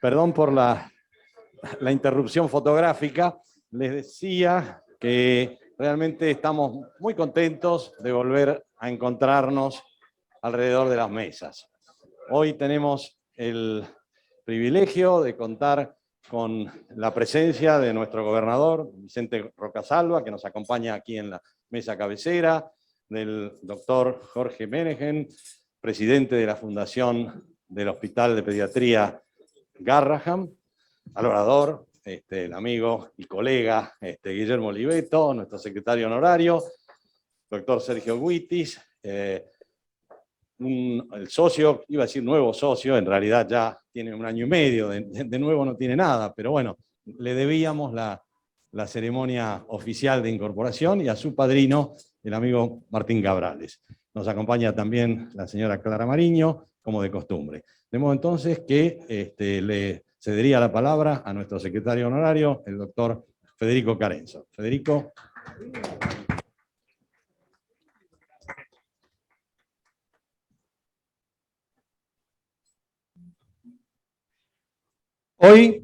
Perdón por la interrupción fotográfica. Les decía que realmente estamos muy contentos de volver a encontrarnos alrededor de las mesas. Hoy tenemos el privilegio de contar con la presencia de nuestro gobernador, Vicente Rocasalva, que nos acompaña aquí en la mesa cabecera, del doctor Jorge Menehem, presidente de la Fundación del Hospital de Pediatría Garrahan, al orador, el amigo y colega Guillermo Oliveto, nuestro secretario honorario, doctor Sergio Witis, el socio, iba a decir nuevo socio, en realidad ya tiene 1 año y medio, de nuevo no tiene nada, pero bueno, le debíamos la ceremonia oficial de incorporación, y a su padrino, el amigo Martín Cabrales. Nos acompaña también la señora Clara Mariño, como de costumbre. De modo entonces que le cedería la palabra a nuestro secretario honorario, el doctor Federico Carenzo. Federico. Hoy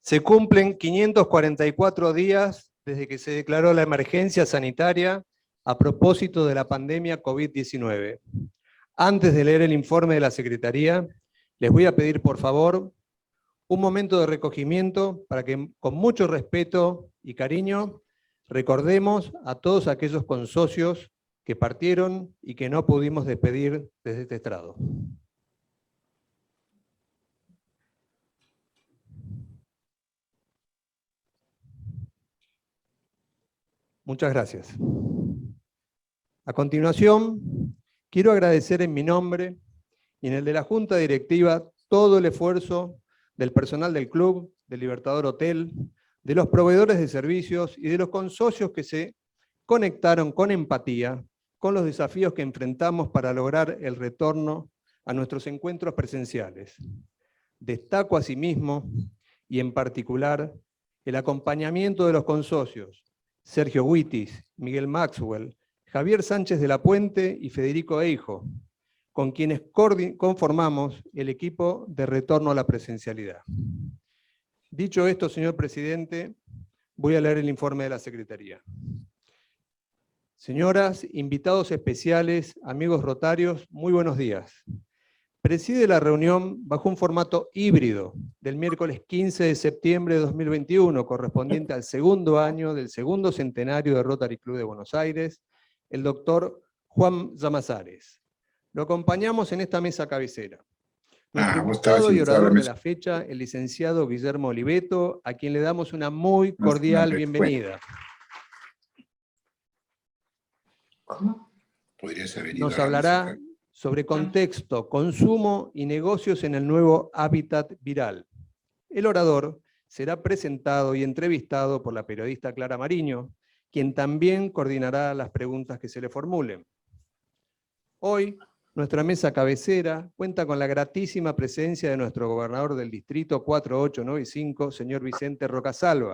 se cumplen 544 días desde que se declaró la emergencia sanitaria a propósito de la pandemia COVID-19. Antes de leer el informe de la Secretaría, les voy a pedir, por favor, un momento de recogimiento para que, con mucho respeto y cariño, recordemos a todos aquellos consocios que partieron y que no pudimos despedir desde este estrado. Muchas gracias. A continuación, quiero agradecer en mi nombre y en el de la Junta Directiva todo el esfuerzo del personal del club, del Libertador Hotel, de los proveedores de servicios y de los consocios que se conectaron con empatía con los desafíos que enfrentamos para lograr el retorno a nuestros encuentros presenciales. Destaco asimismo, y en particular, el acompañamiento de los consocios Sergio Witis, Miguel Maxwell, Javier Sánchez de la Puente y Federico Eijo, con quienes conformamos el equipo de retorno a la presencialidad. Dicho esto, señor presidente, voy a leer el informe de la Secretaría. Señoras, invitados especiales, amigos rotarios, muy buenos días. Preside la reunión bajo un formato híbrido del miércoles 15 de septiembre de 2021, correspondiente al segundo año del segundo centenario de Rotary Club de Buenos Aires, el doctor Juan Llamazares. Lo acompañamos en esta mesa cabecera. Nuestro invitado y orador de la fecha, el licenciado Guillermo Oliveto, a quien le damos una muy cordial bienvenida. ¿Cómo? Podría ser venido. Nos hablará sobre contexto, consumo y negocios en el nuevo hábitat viral. El orador será presentado y entrevistado por la periodista Clara Mariño, quien también coordinará las preguntas que se le formulen. Hoy, nuestra mesa cabecera cuenta con la gratísima presencia de nuestro gobernador del distrito 4895, señor Vicente Rocasalva.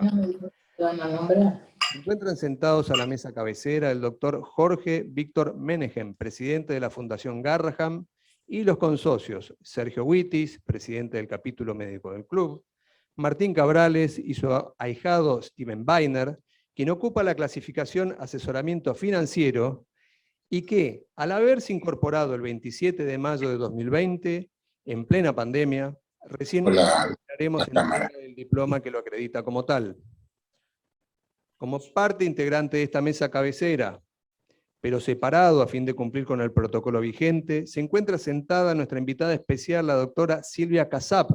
Se encuentran sentados a la mesa cabecera el doctor Jorge Víctor Menehem, presidente de la Fundación Garrahan, y los consocios Sergio Witis, presidente del capítulo médico del club, Martín Cabrales y su ahijado Steven Weiner, quien ocupa la clasificación asesoramiento financiero y que, al haberse incorporado el 27 de mayo de 2020, en plena pandemia, recién haremos el diploma que lo acredita como tal. Como parte integrante de esta mesa cabecera, pero separado a fin de cumplir con el protocolo vigente, se encuentra sentada nuestra invitada especial, la doctora Silvia Casap,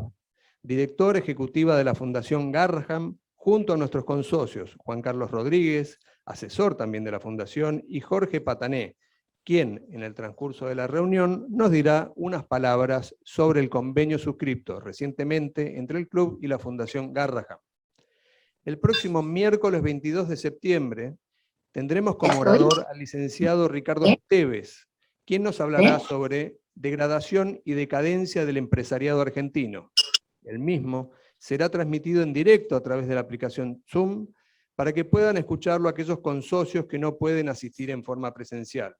directora ejecutiva de la Fundación Garrahan, junto a nuestros consocios, Juan Carlos Rodríguez, asesor también de la Fundación, y Jorge Patané, quien en el transcurso de la reunión nos dirá unas palabras sobre el convenio suscripto recientemente entre el club y la Fundación Garrahan. El próximo miércoles 22 de septiembre tendremos como orador al licenciado Ricardo Esteves, quien nos hablará sobre degradación y decadencia del empresariado argentino. El mismo será transmitido en directo a través de la aplicación Zoom para que puedan escucharlo aquellos consocios que no pueden asistir en forma presencial.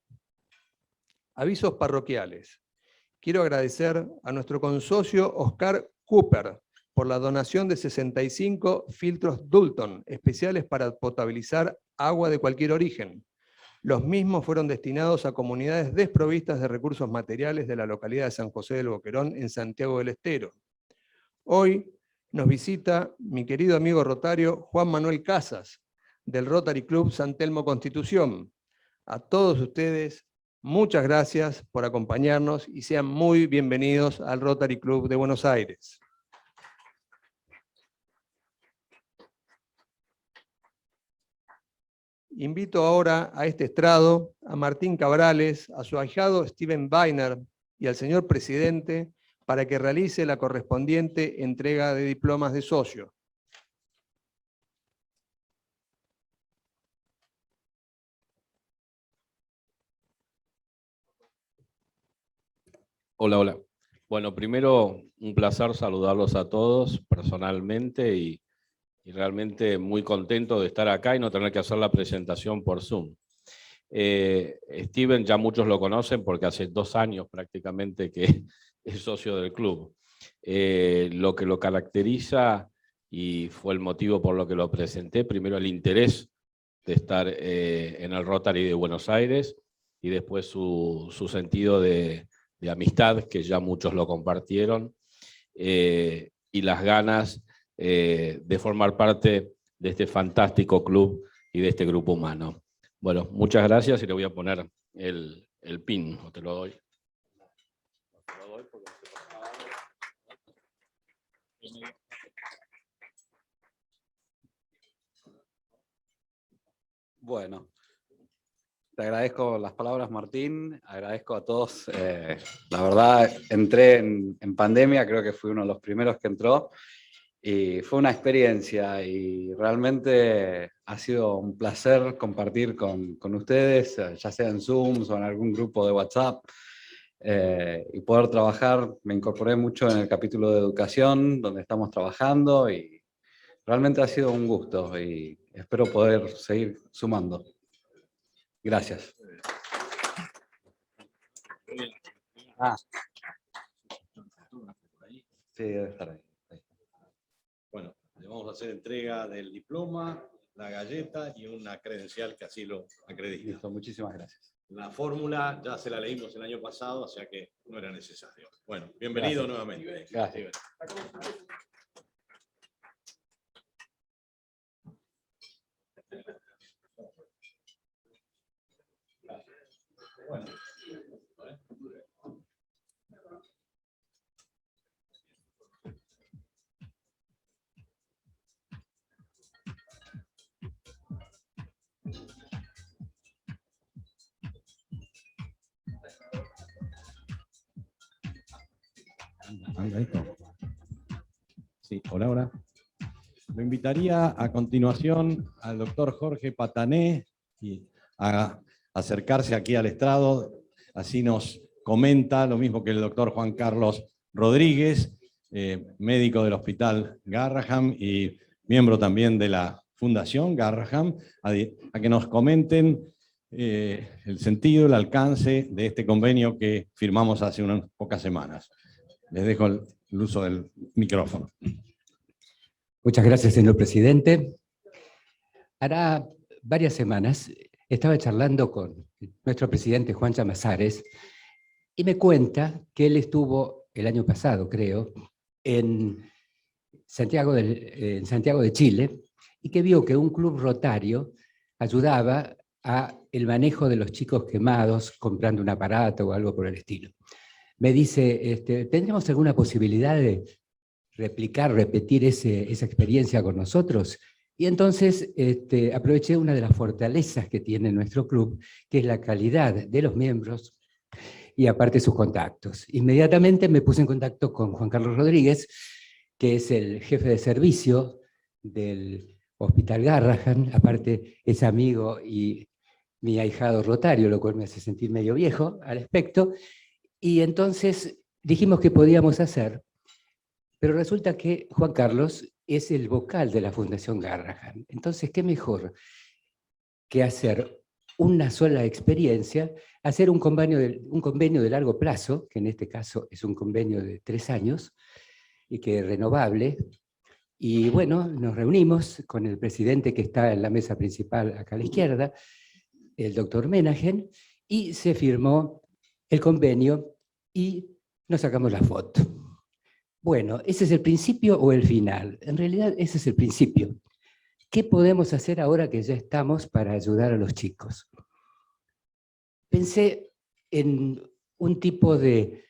Avisos parroquiales. Quiero agradecer a nuestro consocio Oscar Cooper, por la donación de 65 filtros Dulton, especiales para potabilizar agua de cualquier origen. Los mismos fueron destinados a comunidades desprovistas de recursos materiales de la localidad de San José del Boquerón, en Santiago del Estero. Hoy nos visita mi querido amigo rotario Juan Manuel Casas, del Rotary Club San Telmo Constitución. A todos ustedes, muchas gracias por acompañarnos y sean muy bienvenidos al Rotary Club de Buenos Aires. Invito ahora a este estrado a Martín Cabrales, a su ahijado Steven Weiner y al señor presidente para que realice la correspondiente entrega de diplomas de socio. Hola, hola. Bueno, primero un placer saludarlos a todos personalmente y realmente muy contento de estar acá y no tener que hacer la presentación por Zoom. Steven ya muchos lo conocen porque hace 2 años prácticamente que es socio del club. Lo que lo caracteriza, y fue el motivo por lo que lo presenté, primero el interés de estar en el Rotary de Buenos Aires y después su sentido de amistad, que ya muchos lo compartieron, y las ganas de formar parte de este fantástico club y de este grupo humano. Bueno, muchas gracias y le voy a poner el pin, o te lo doy. Bueno, te agradezco las palabras, Martín, agradezco a todos. La verdad, entré en pandemia, creo que fui uno de los primeros que entró, y fue una experiencia, y realmente ha sido un placer compartir con ustedes, ya sea en Zoom o en algún grupo de WhatsApp, y poder trabajar. Me incorporé mucho en el capítulo de educación, donde estamos trabajando, y realmente ha sido un gusto, y espero poder seguir sumando. Gracias. Sí, debe estar ahí. Bueno, le vamos a hacer entrega del diploma, la galleta y una credencial que así lo acredita. Listo, muchísimas gracias. La fórmula ya se la leímos el año pasado, o sea que no era necesario. Bueno, bienvenido nuevamente. Gracias. Bueno. Sí, hola, hola. Lo invitaría a continuación al doctor Jorge Patané a acercarse aquí al estrado, así nos comenta lo mismo que el doctor Juan Carlos Rodríguez, médico del Hospital Garrahan y miembro también de la Fundación Garrahan, a que nos comenten el sentido, el alcance de este convenio que firmamos hace unas pocas semanas. Les dejo el uso del micrófono. Muchas gracias, señor presidente. Hará varias semanas estaba charlando con nuestro presidente Juan Llamazares y me cuenta que él estuvo el año pasado, creo, en Santiago de Chile, y que vio que un club rotario ayudaba a el manejo de los chicos quemados comprando un aparato o algo por el estilo. Me dice, ¿tendríamos alguna posibilidad de repetir esa experiencia con nosotros? Y entonces aproveché una de las fortalezas que tiene nuestro club, que es la calidad de los miembros y aparte sus contactos. Inmediatamente me puse en contacto con Juan Carlos Rodríguez, que es el jefe de servicio del Hospital Garrahan, aparte es amigo y mi ahijado rotario, lo cual me hace sentir medio viejo al respecto. Y entonces dijimos que podíamos hacer, pero resulta que Juan Carlos es el vocal de la Fundación Garrahan. Entonces, ¿qué mejor que hacer una sola experiencia, hacer un convenio de largo plazo, que en este caso es un convenio de 3 años, y que renovable. Y bueno, nos reunimos con el presidente que está en la mesa principal acá a la izquierda, el doctor Menagen, y se firmó el convenio y nos sacamos la foto. Bueno, ¿ese es el principio o el final? En realidad ese es el principio. ¿Qué podemos hacer ahora que ya estamos para ayudar a los chicos? Pensé en un tipo de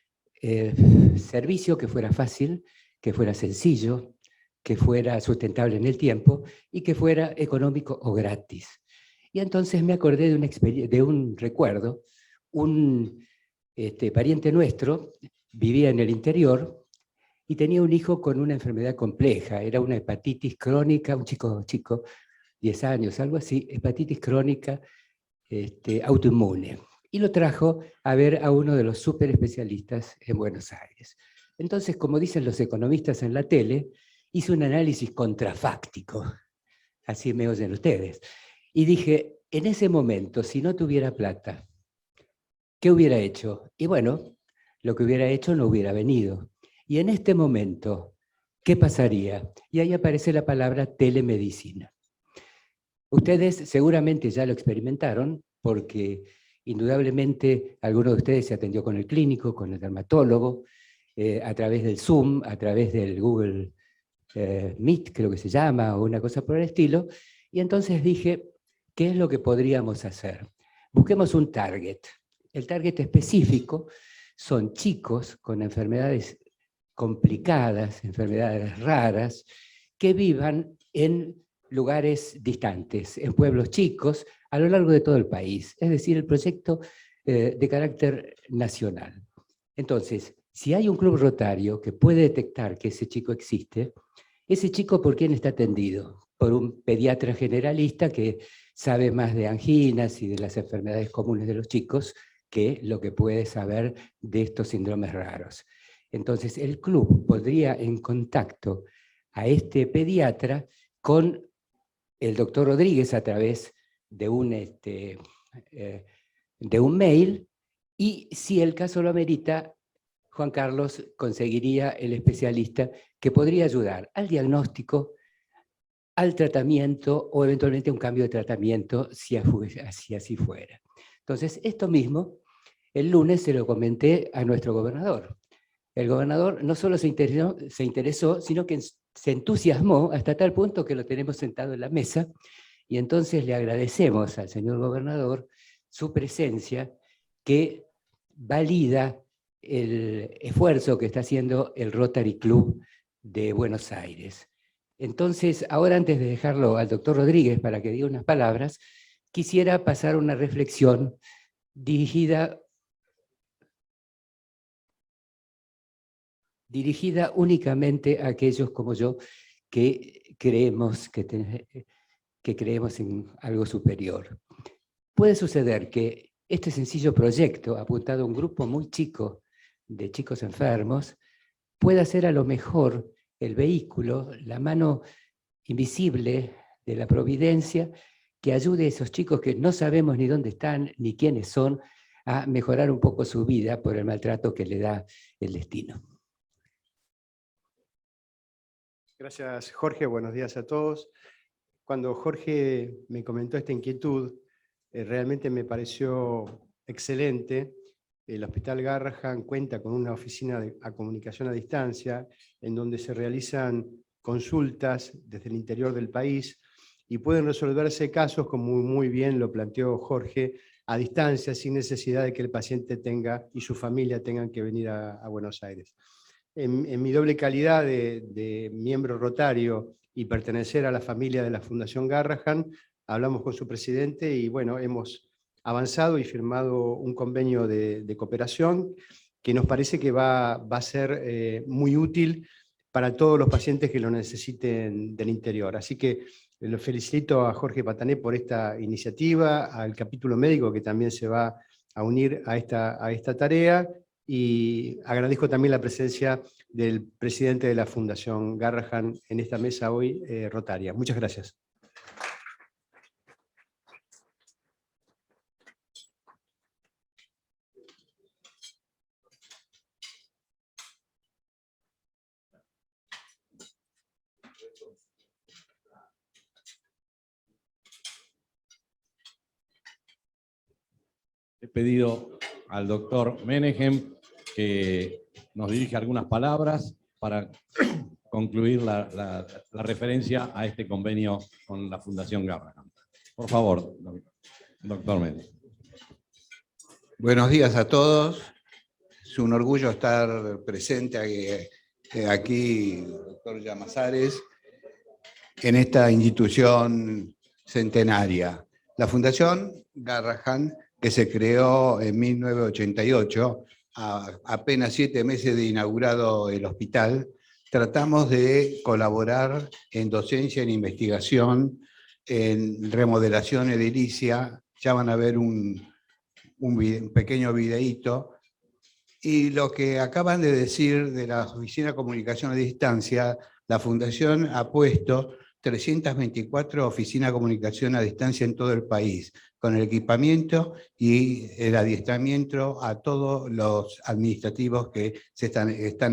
servicio que fuera fácil, que fuera sencillo, que fuera sustentable en el tiempo y que fuera económico o gratis. Y entonces me acordé de un recuerdo. Un pariente nuestro vivía en el interior y tenía un hijo con una enfermedad compleja. Era una hepatitis crónica, un chico, 10 años, algo así, hepatitis crónica autoinmune. Y lo trajo a ver a uno de los super especialistas en Buenos Aires. Entonces, como dicen los economistas en la tele, hice un análisis contrafáctico, así me oyen ustedes, y dije, en ese momento, si no tuviera plata, ¿qué hubiera hecho? Y bueno, lo que hubiera hecho no hubiera venido. Y en este momento, ¿qué pasaría? Y ahí aparece la palabra telemedicina. Ustedes seguramente ya lo experimentaron porque indudablemente alguno de ustedes se atendió con el clínico, con el dermatólogo, a través del Zoom, a través del Google Meet, creo que se llama, o una cosa por el estilo, y entonces dije, ¿qué es lo que podríamos hacer? Busquemos un target. El target específico son chicos con enfermedades complicadas, enfermedades raras, que vivan en lugares distantes, en pueblos chicos, a lo largo de todo el país. Es decir, el proyecto de carácter nacional. Entonces, si hay un club rotario que puede detectar que ese chico existe, ese chico, ¿por quién está atendido? Por un pediatra generalista que sabe más de anginas y de las enfermedades comunes de los chicos que lo que puede saber de estos síndromes raros. Entonces, el club podría en contacto a este pediatra con el doctor Rodríguez a través de un mail, y si el caso lo amerita, Juan Carlos conseguiría el especialista que podría ayudar al diagnóstico, al tratamiento o eventualmente un cambio de tratamiento si así fuera. Entonces, esto mismo, el lunes se lo comenté a nuestro gobernador. El gobernador no solo se interesó, sino que se entusiasmó hasta tal punto que lo tenemos sentado en la mesa, y entonces le agradecemos al señor gobernador su presencia, que valida el esfuerzo que está haciendo el Rotary Club de Buenos Aires. Entonces, ahora antes de dejarlo al doctor Rodríguez para que diga unas palabras, quisiera pasar una reflexión dirigida únicamente a aquellos como yo que creemos en algo superior. Puede suceder que este sencillo proyecto, apuntado a un grupo muy chico de chicos enfermos, pueda ser a lo mejor el vehículo, la mano invisible de la providencia que ayude a esos chicos que no sabemos ni dónde están ni quiénes son a mejorar un poco su vida por el maltrato que le da el destino. Gracias, Jorge. Buenos días a todos. Cuando Jorge me comentó esta inquietud, realmente me pareció excelente. El Hospital Garrahan cuenta con una oficina de comunicación a distancia en donde se realizan consultas desde el interior del país y pueden resolverse casos, como muy bien lo planteó Jorge, a distancia, sin necesidad de que el paciente tenga y su familia tengan que venir a Buenos Aires. En mi doble calidad de miembro rotario y pertenecer a la familia de la Fundación Garrahan, hablamos con su presidente y bueno, hemos avanzado y firmado un convenio de cooperación que nos parece que va a ser muy útil para todos los pacientes que lo necesiten del interior. Así que lo felicito a Jorge Patané por esta iniciativa, al capítulo médico que también se va a unir a esta tarea, y agradezco también la presencia del presidente de la Fundación Garrahan en esta mesa hoy rotaria. Muchas gracias. He pedido al doctor Menehem que nos dirija algunas palabras para concluir la referencia a este convenio con la Fundación Garrahan. Por favor, doctor Menehem. Buenos días a todos. Es un orgullo estar presente aquí, doctor Llamazares, en esta institución centenaria. La Fundación Garrahan, que se creó en 1988, a apenas 7 meses de inaugurado el hospital, tratamos de colaborar en docencia, en investigación, en remodelación edilicia. Ya van a ver un pequeño videíto. Y lo que acaban de decir de la Oficina de Comunicación a Distancia, la Fundación ha puesto 324 oficinas de comunicación a distancia en todo el país, con el equipamiento y el adiestramiento a todos los administrativos que están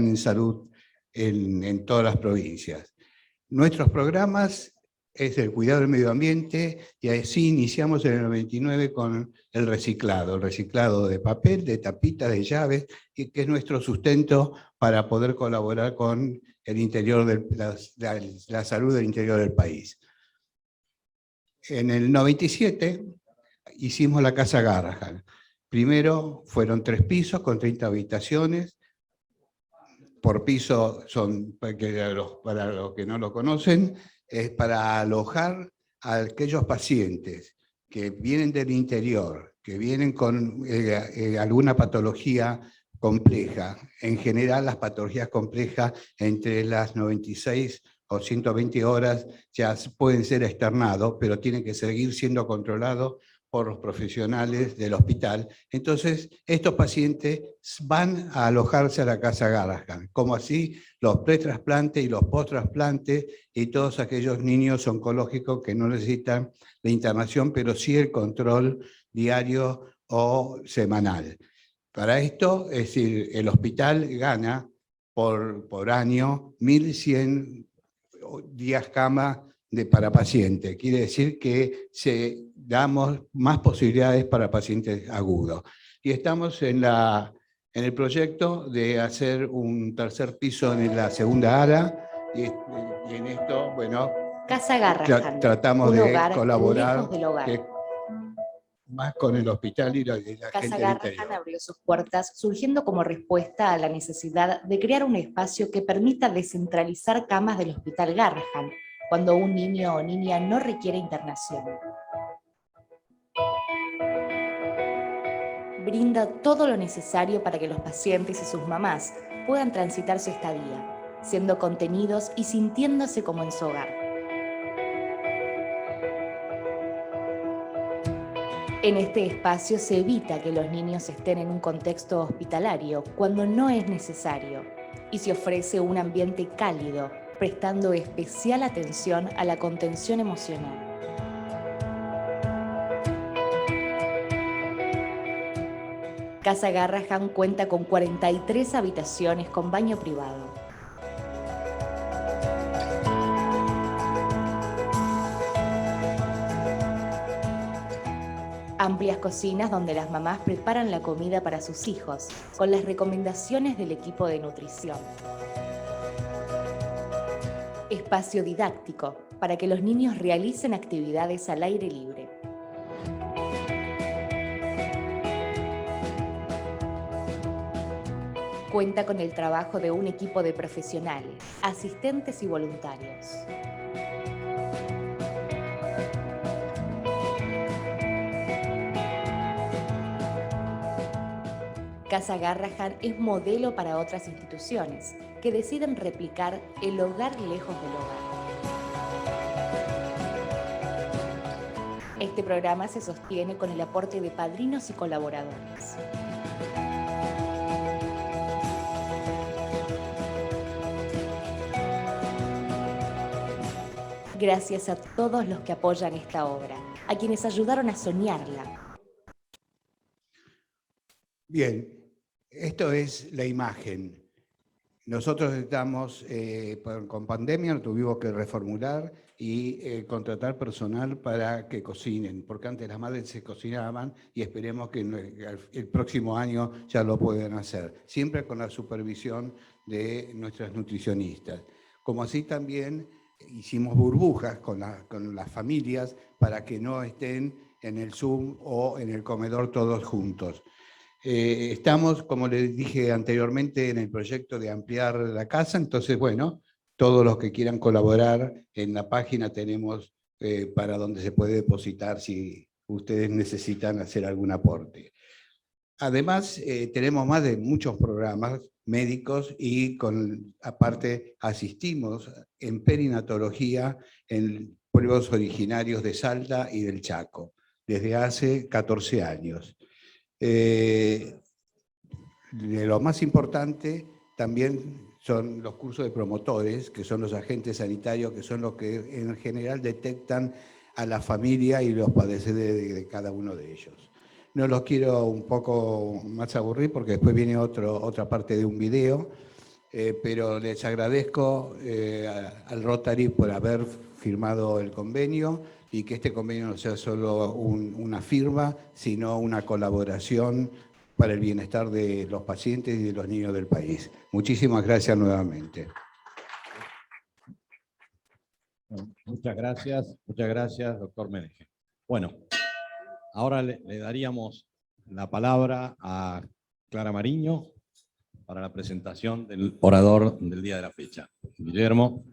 en salud en todas las provincias. Nuestros programas es el cuidado del medio ambiente, y así iniciamos en el 99 con el reciclado de papel, de tapitas, de llaves, y que es nuestro sustento para poder colaborar con el interior la salud del interior del país. En el 97 hicimos la Casa Garrahan. Primero fueron 3 pisos con 30 habitaciones. Por piso son, para los que no lo conocen, es para alojar a aquellos pacientes que vienen del interior, que vienen con alguna patología compleja. En general, las patologías complejas entre las 96 o 120 horas ya pueden ser externados, pero tienen que seguir siendo controlados por los profesionales del hospital. Entonces, estos pacientes van a alojarse a la Casa Garrahan, como así los pretrasplantes y los posttrasplantes y todos aquellos niños oncológicos que no necesitan la internación, pero sí el control diario o semanal. Para esto, es decir, el hospital gana por año 1.100 días cama para pacientes. Quiere decir que damos más posibilidades para pacientes agudos. Y estamos en el proyecto de hacer un 3er piso en la segunda ala, y en esto, bueno, Casa Garrahan, tratamos un de hogar colaborar lejos del hogar. más con el hospital y la Casa gente del Garrahan interior. abrió sus puertas surgiendo como respuesta a la necesidad de crear un espacio que permita descentralizar camas del Hospital Garrahan cuando un niño o niña no requiere internación. Brinda todo lo necesario para que los pacientes y sus mamás puedan transitar su estadía, siendo contenidos y sintiéndose como en su hogar. En este espacio se evita que los niños estén en un contexto hospitalario cuando no es necesario, y se ofrece un ambiente cálido, prestando especial atención a la contención emocional. Casa Garrahan cuenta con 43 habitaciones con baño privado. Amplias cocinas donde las mamás preparan la comida para sus hijos, con las recomendaciones del equipo de nutrición. Espacio didáctico para que los niños realicen actividades al aire libre. Cuenta con el trabajo de un equipo de profesionales, asistentes y voluntarios. Casa Garrahan es modelo para otras instituciones que deciden replicar el hogar lejos del hogar. Este programa se sostiene con el aporte de padrinos y colaboradores. Gracias a todos los que apoyan esta obra, a quienes ayudaron a soñarla. Bien, esto es la imagen. Nosotros estamos con pandemia, tuvimos que reformular y contratar personal para que cocinen, porque antes las madres se cocinaban y esperemos que el próximo año ya lo puedan hacer, siempre con la supervisión de nuestras nutricionistas. Como así también hicimos burbujas con las familias para que no estén en el Zoom o en el comedor todos juntos. Estamos, como les dije anteriormente, en el proyecto de ampliar la casa, entonces, bueno, todos los que quieran colaborar, en la página tenemos para donde se puede depositar si ustedes necesitan hacer algún aporte. Además, tenemos más de muchos programas médicos y aparte asistimos en perinatología en pueblos originarios de Salta y del Chaco, desde hace 14 años. De lo más importante también son los cursos de promotores, que son los agentes sanitarios, que son los que en general detectan a la familia y los padecedores de cada uno de ellos. No los quiero un poco más aburrir porque después viene otra parte de un video, pero les agradezco al Rotary por haber firmado el convenio y que este convenio no sea solo una firma, sino una colaboración para el bienestar de los pacientes y de los niños del país. Muchísimas gracias nuevamente. Muchas gracias, doctor Meneje. Bueno, ahora le daríamos la palabra a Clara Mariño para la presentación del orador del día de la fecha. Guillermo.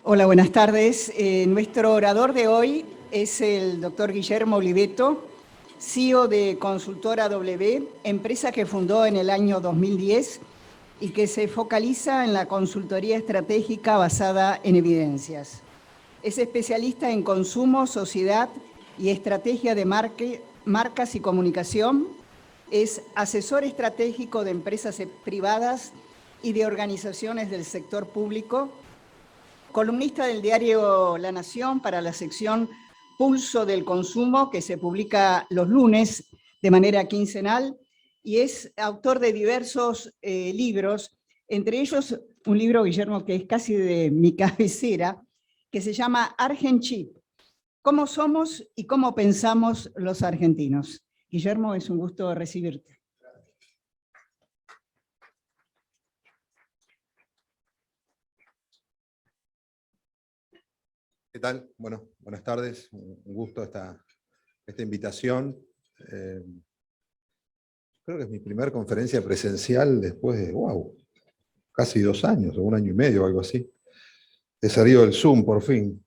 Hola, buenas tardes. Nuestro orador de hoy es el doctor Guillermo Oliveto, CEO de Consultora W, empresa que fundó en el año 2010 y que se focaliza en la consultoría estratégica basada en evidencias. Es especialista en consumo, sociedad y estrategia de marcas y comunicación. Es asesor estratégico de empresas privadas y de organizaciones del sector público, columnista del diario La Nación para la sección Pulso del Consumo, que se publica los lunes de manera quincenal, y es autor de diversos libros, entre ellos un libro, Guillermo, que es casi de mi cabecera, que se llama Argenchip, ¿cómo somos y cómo pensamos los argentinos? Guillermo, es un gusto recibirte. ¿Qué tal? Bueno, buenas tardes. Un gusto esta invitación. Creo que es mi primera conferencia presencial después de, casi 2 años, o 1 año y medio, o algo así. He salido del Zoom, por fin.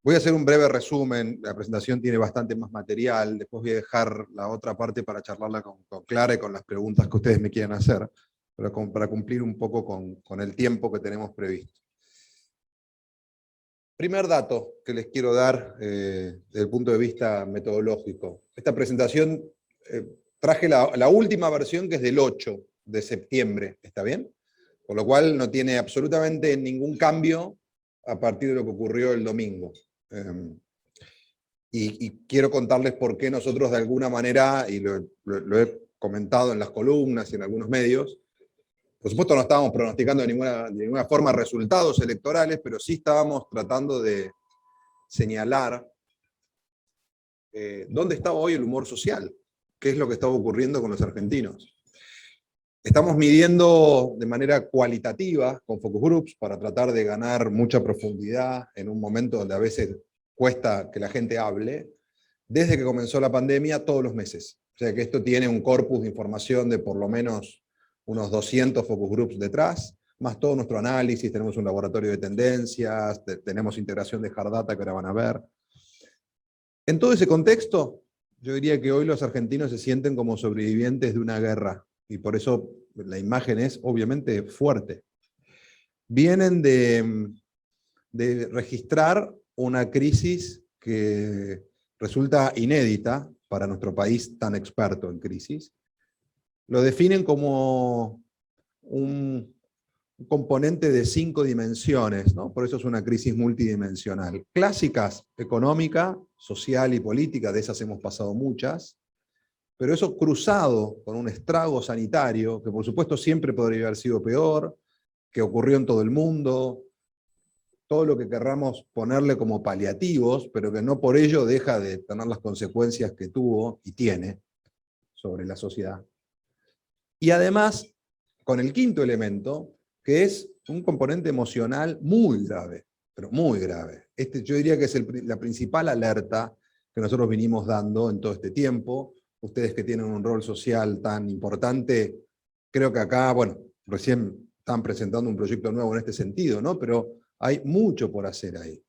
Voy a hacer un breve resumen. La presentación tiene bastante más material. Después voy a dejar la otra parte para charlarla con Clara y con las preguntas que ustedes me quieran hacer, pero para cumplir un poco con el tiempo que tenemos previsto. Primer dato que les quiero dar desde el punto de vista metodológico. Esta presentación traje la última versión, que es del 8 de septiembre, ¿está bien? Por lo cual no tiene absolutamente ningún cambio a partir de lo que ocurrió el domingo. Y quiero contarles por qué nosotros de alguna manera, y lo he comentado en las columnas y en algunos medios, por supuesto no estábamos pronosticando de ninguna forma resultados electorales, pero sí estábamos tratando de señalar dónde estaba hoy el humor social, qué es lo que estaba ocurriendo con los argentinos. Estamos midiendo de manera cualitativa con focus groups para tratar de ganar mucha profundidad en un momento donde a veces cuesta que la gente hable, desde que comenzó la pandemia todos los meses. O sea que esto tiene un corpus de información de por lo menos unos 200 focus groups detrás, más todo nuestro análisis, tenemos un laboratorio de tendencias, tenemos integración de hard data que ahora van a ver. En todo ese contexto, yo diría que hoy los argentinos se sienten como sobrevivientes de una guerra, y por eso la imagen es obviamente fuerte. vienen de registrar una crisis que resulta inédita para nuestro país tan experto en crisis. Lo definen como un componente de 5 dimensiones, ¿no? Por eso es una crisis multidimensional. Clásicas, económica, social y política, de esas hemos pasado muchas, pero eso cruzado con un estrago sanitario, que por supuesto siempre podría haber sido peor, que ocurrió en todo el mundo, todo lo que querramos ponerle como paliativos, pero que no por ello deja de tener las consecuencias que tuvo y tiene sobre la sociedad. Y además, con el quinto elemento, que es un componente emocional muy grave, pero muy grave. Yo diría que es la principal alerta que nosotros vinimos dando en todo este tiempo. Ustedes que tienen un rol social tan importante, creo que acá, bueno, recién están presentando un proyecto nuevo en este sentido, ¿no? Pero hay mucho por hacer ahí.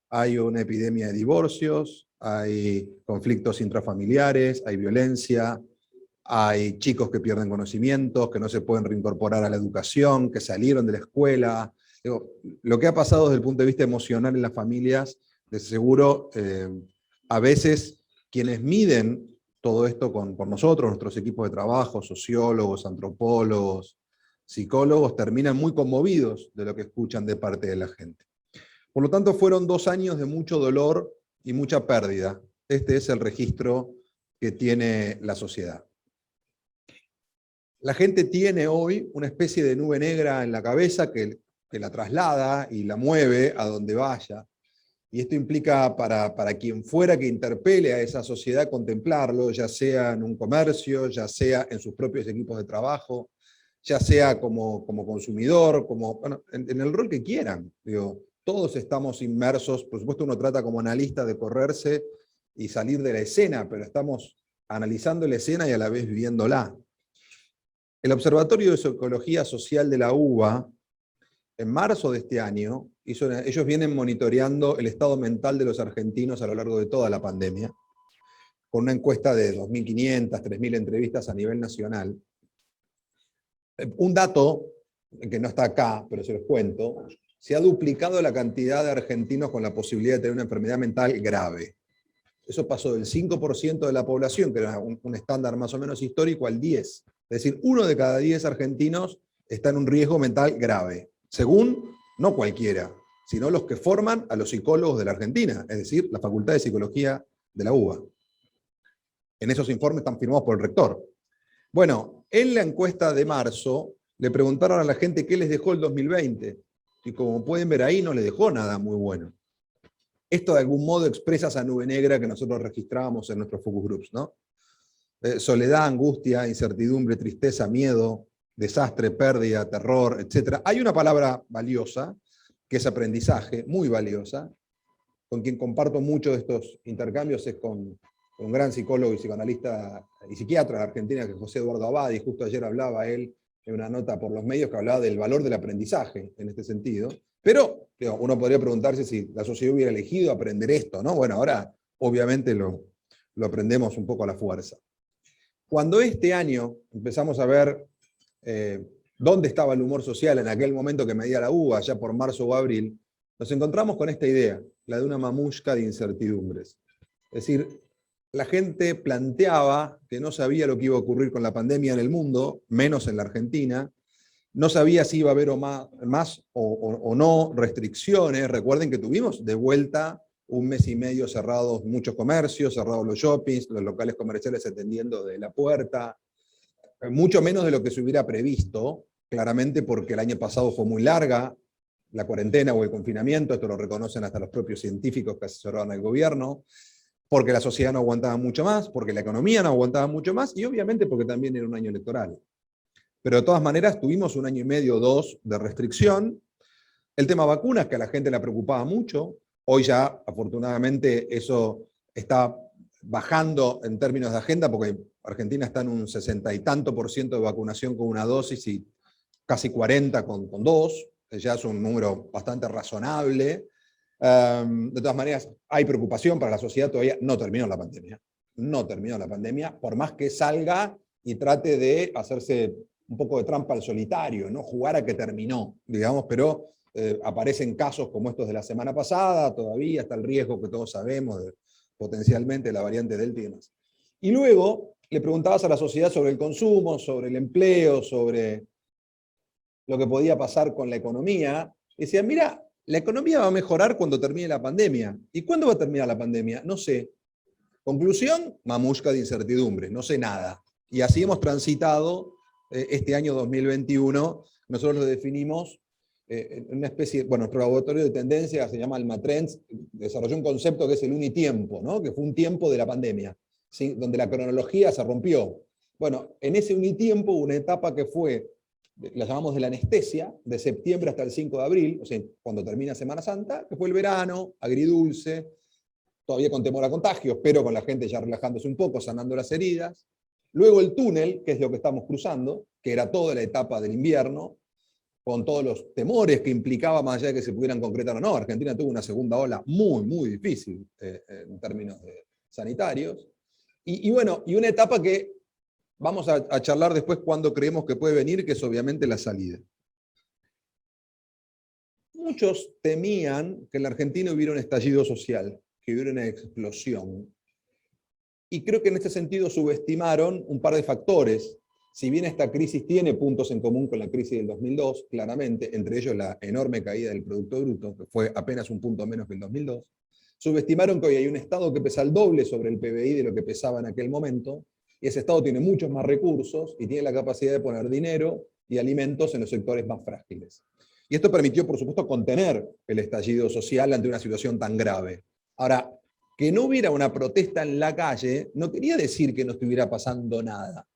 Hay una epidemia de divorcios, hay conflictos intrafamiliares, hay violencia, hay chicos que pierden conocimientos, que no se pueden reincorporar a la educación, que salieron de la escuela. Digo, lo que ha pasado desde el punto de vista emocional en las familias, de seguro, a veces quienes miden todo esto por nosotros, nuestros equipos de trabajo, sociólogos, antropólogos, psicólogos, terminan muy conmovidos de lo que escuchan de parte de la gente. Por lo tanto, fueron 2 años de mucho dolor y mucha pérdida. Este es el registro que tiene la sociedad. La gente tiene hoy una especie de nube negra en la cabeza que la traslada y la mueve a donde vaya. Y esto implica para quien fuera que interpele a esa sociedad contemplarlo, ya sea en un comercio, ya sea en sus propios equipos de trabajo, ya sea como consumidor, bueno, en el rol que quieran. Digo, todos estamos inmersos, por supuesto uno trata como analista de correrse y salir de la escena, pero estamos analizando la escena y a la vez viviéndola. El Observatorio de Psicología Social de la UBA, en marzo de este año, ellos vienen monitoreando el estado mental de los argentinos a lo largo de toda la pandemia, con una encuesta de 2.500, 3.000 entrevistas a nivel nacional. Un dato que no está acá, pero se los cuento, se ha duplicado la cantidad de argentinos con la posibilidad de tener una enfermedad mental grave. Eso pasó del 5% de la población, que era un estándar más o menos histórico, al 10%. Es decir, 1 de cada 10 argentinos está en un riesgo mental grave, según no cualquiera, sino los que forman a los psicólogos de la Argentina, es decir, la Facultad de Psicología de la UBA. En esos informes están firmados por el rector. Bueno, en la encuesta de marzo le preguntaron a la gente qué les dejó el 2020, y como pueden ver ahí no les dejó nada muy bueno. Esto de algún modo expresa esa nube negra que nosotros registrábamos en nuestros focus groups, ¿no? Soledad, angustia, incertidumbre, tristeza, miedo, desastre, pérdida, terror, etc. Hay una palabra valiosa, que es aprendizaje, muy valiosa. Con quien comparto mucho de estos intercambios es con un gran psicólogo y psicoanalista y psiquiatra de Argentina, que es José Eduardo Abad, y justo ayer hablaba él en una nota por los medios que hablaba del valor del aprendizaje en este sentido. Pero uno podría preguntarse si la sociedad hubiera elegido aprender esto, ¿no? Bueno, ahora obviamente lo aprendemos un poco a la fuerza. Cuando este año empezamos a ver dónde estaba el humor social en aquel momento que medía la UBA, ya por marzo o abril, nos encontramos con esta idea, la de una mamushka de incertidumbres. Es decir, la gente planteaba que no sabía lo que iba a ocurrir con la pandemia en el mundo, menos en la Argentina, no sabía si iba a haber más o no restricciones. Recuerden que tuvimos de vuelta 1 mes y medio cerrados muchos comercios, cerrados los shoppings, los locales comerciales atendiendo de la puerta, mucho menos de lo que se hubiera previsto, claramente porque el año pasado fue muy larga la cuarentena o el confinamiento, esto lo reconocen hasta los propios científicos que asesoraron al gobierno, porque la sociedad no aguantaba mucho más, porque la economía no aguantaba mucho más, y obviamente porque también era un año electoral. Pero de todas maneras tuvimos 1 año y medio o 2 de restricción. El tema vacunas, que a la gente le preocupaba mucho, hoy ya afortunadamente eso está bajando en términos de agenda, porque Argentina está en un 60 y tanto % de vacunación con 1 dosis y casi 40 con 2, ya es un número bastante razonable. De todas maneras, hay preocupación para la sociedad, todavía no terminó la pandemia. No terminó la pandemia, por más que salga y trate de hacerse un poco de trampa al solitario, ¿no? Jugar a que terminó, digamos, pero aparecen casos como estos de la semana pasada, todavía está el riesgo que todos sabemos de potencialmente la variante Delta y demás. Y luego le preguntabas a la sociedad sobre el consumo, sobre el empleo, sobre lo que podía pasar con la economía. Y decían, mira, la economía va a mejorar cuando termine la pandemia. ¿Y cuándo va a terminar la pandemia? No sé. Conclusión, mamusca de incertidumbre, no sé nada. Y así hemos transitado este año 2021. Nosotros lo definimos en una especie, bueno, nuestro laboratorio de tendencias se llama Almatrends, desarrolló un concepto que es el unitiempo, ¿no? Que fue un tiempo de la pandemia, ¿sí? Donde la cronología se rompió. Bueno, en ese unitiempo hubo una etapa que fue, la llamamos de la anestesia, de septiembre hasta el 5 de abril, o sea, cuando termina Semana Santa, que fue el verano, agridulce, todavía con temor a contagios, pero con la gente ya relajándose un poco, sanando las heridas. Luego el túnel, que es lo que estamos cruzando, que era toda la etapa del invierno, con todos los temores que implicaba, más allá de que se pudieran concretar o no. Argentina tuvo una segunda ola muy, muy difícil en términos sanitarios. Y bueno, y una etapa que vamos a charlar después cuando creemos que puede venir, que es obviamente la salida. Muchos temían que en la Argentina hubiera un estallido social, que hubiera una explosión. Y creo que en este sentido subestimaron un par de factores. Si bien esta crisis tiene puntos en común con la crisis del 2002, claramente, entre ellos la enorme caída del Producto Bruto, que fue apenas un punto menos que el 2002, subestimaron que hoy hay un Estado que pesa el doble sobre el PBI de lo que pesaba en aquel momento, y ese Estado tiene muchos más recursos y tiene la capacidad de poner dinero y alimentos en los sectores más frágiles. Y esto permitió, por supuesto, contener el estallido social ante una situación tan grave. Ahora, que no hubiera una protesta en la calle no quería decir que no estuviera pasando nada.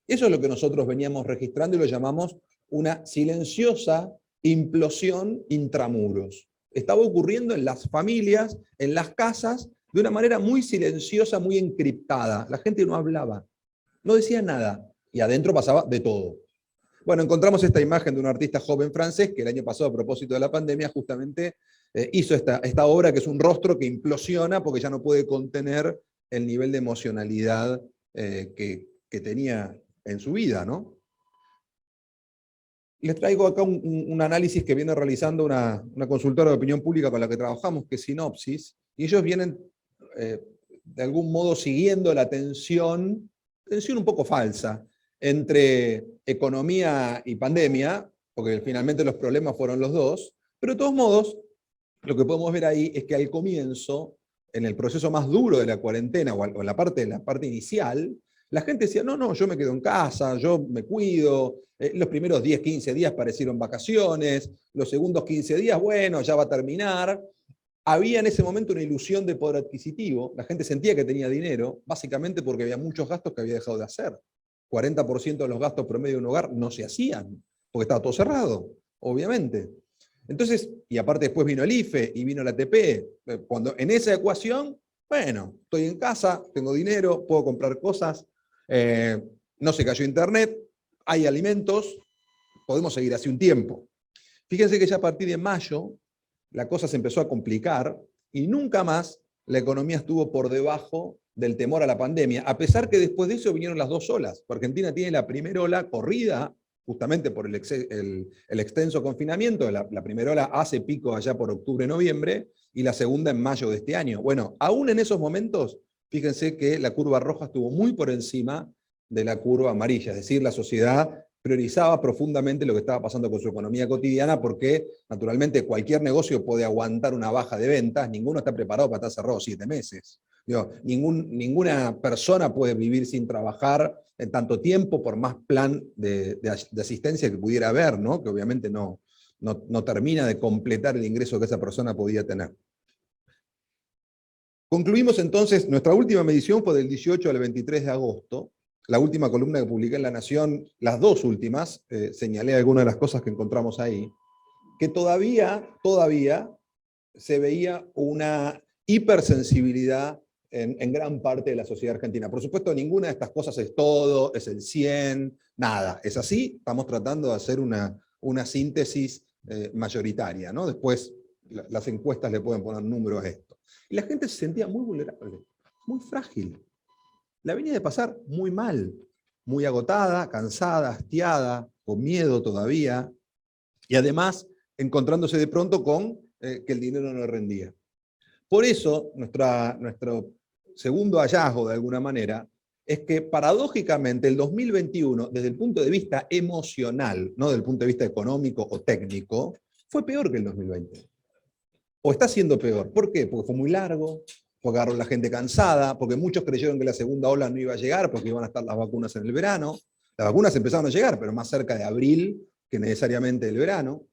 Eso es lo que nosotros veníamos registrando y lo llamamos una silenciosa implosión intramuros. Estaba ocurriendo en las familias, en las casas, de una manera muy silenciosa, muy encriptada. La gente no hablaba, no decía nada, y adentro pasaba de todo. Bueno, encontramos esta imagen de un artista joven francés que el año pasado, a propósito de la pandemia, justamente hizo esta obra que es un rostro que implosiona porque ya no puede contener el nivel de emocionalidad que tenía en su vida, ¿no? Les traigo acá un análisis que viene realizando una consultora de opinión pública con la que trabajamos, que es Sinopsis, y ellos vienen de algún modo siguiendo la tensión un poco falsa, entre economía y pandemia, porque finalmente los problemas fueron los dos, pero de todos modos, lo que podemos ver ahí es que al comienzo, en el proceso más duro de la cuarentena, o en la parte inicial, la gente decía, no, yo me quedo en casa, yo me cuido. Los primeros 10, 15 días parecieron vacaciones, los segundos 15 días, bueno, ya va a terminar. Había en ese momento una ilusión de poder adquisitivo, la gente sentía que tenía dinero, básicamente porque había muchos gastos que había dejado de hacer. 40% de los gastos promedio de un hogar no se hacían, porque estaba todo cerrado, obviamente. Entonces, y aparte después vino el IFE y vino la ATP, cuando en esa ecuación, bueno, estoy en casa, tengo dinero, puedo comprar cosas, no se cayó internet, hay alimentos, podemos seguir hace un tiempo. Fíjense que ya a partir de mayo la cosa se empezó a complicar y nunca más la economía estuvo por debajo del temor a la pandemia, a pesar que después de eso vinieron las dos olas. Argentina tiene la primera ola corrida, justamente por el extenso confinamiento. La primera ola hace pico allá por octubre, noviembre, y la segunda en mayo de este año. Bueno, aún en esos momentos, fíjense que la curva roja estuvo muy por encima de la curva amarilla, es decir, la sociedad priorizaba profundamente lo que estaba pasando con su economía cotidiana, porque naturalmente cualquier negocio puede aguantar una baja de ventas, ninguno está preparado para estar cerrado 7 meses. Digo, ninguna persona puede vivir sin trabajar en tanto tiempo, por más plan de asistencia que pudiera haber, ¿no? Que obviamente no termina de completar el ingreso que esa persona podía tener. Concluimos entonces, nuestra última medición fue del 18 al 23 de agosto, la última columna que publiqué en La Nación, las dos últimas, señalé algunas de las cosas que encontramos ahí, que todavía se veía una hipersensibilidad en gran parte de la sociedad argentina. Por supuesto, ninguna de estas cosas es todo, es el 100, nada. Es así, estamos tratando de hacer una síntesis mayoritaria, ¿no? Después las encuestas le pueden poner números a esto. Y la gente se sentía muy vulnerable, muy frágil. La venía de pasar muy mal. muy agotada, cansada, hastiada, con miedo todavía, y además encontrándose de pronto con que el dinero no le rendía. Por eso, nuestro segundo hallazgo, de alguna manera, es que paradójicamente el 2021, desde el punto de vista emocional, no desde el punto de vista económico o técnico, fue peor que el 2020. O está siendo peor. ¿Por qué? Porque fue muy largo, porque agarró la gente cansada, porque muchos creyeron que la segunda ola no iba a llegar porque iban a estar las vacunas en el verano. Las vacunas empezaron a llegar, pero más cerca de abril que necesariamente del verano.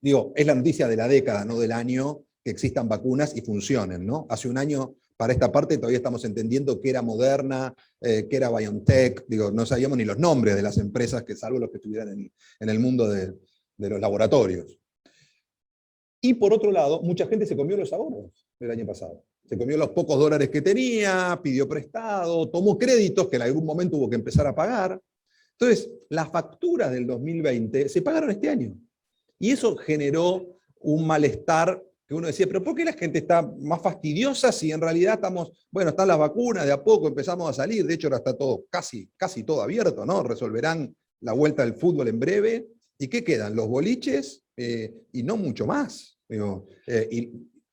Digo, es la noticia de la década, no del año, que existan vacunas y funcionen, ¿no? Hace un año, para esta parte, todavía estamos entendiendo qué era Moderna, qué era BioNTech, digo, no sabíamos ni los nombres de las empresas, que salvo los que estuvieran en el mundo de los laboratorios. Y por otro lado, mucha gente se comió los ahorros del año pasado. Se comió los pocos dólares que tenía, pidió prestado, tomó créditos que en algún momento tuvo que empezar a pagar. Entonces, las facturas del 2020 se pagaron este año. Y eso generó un malestar que uno decía, pero ¿por qué la gente está más fastidiosa si en realidad estamos, bueno, están las vacunas, de a poco empezamos a salir, de hecho ahora está todo, casi todo abierto, ¿no? Resolverán la vuelta del fútbol en breve. ¿Y qué quedan? Los boliches y no mucho más. Digo, y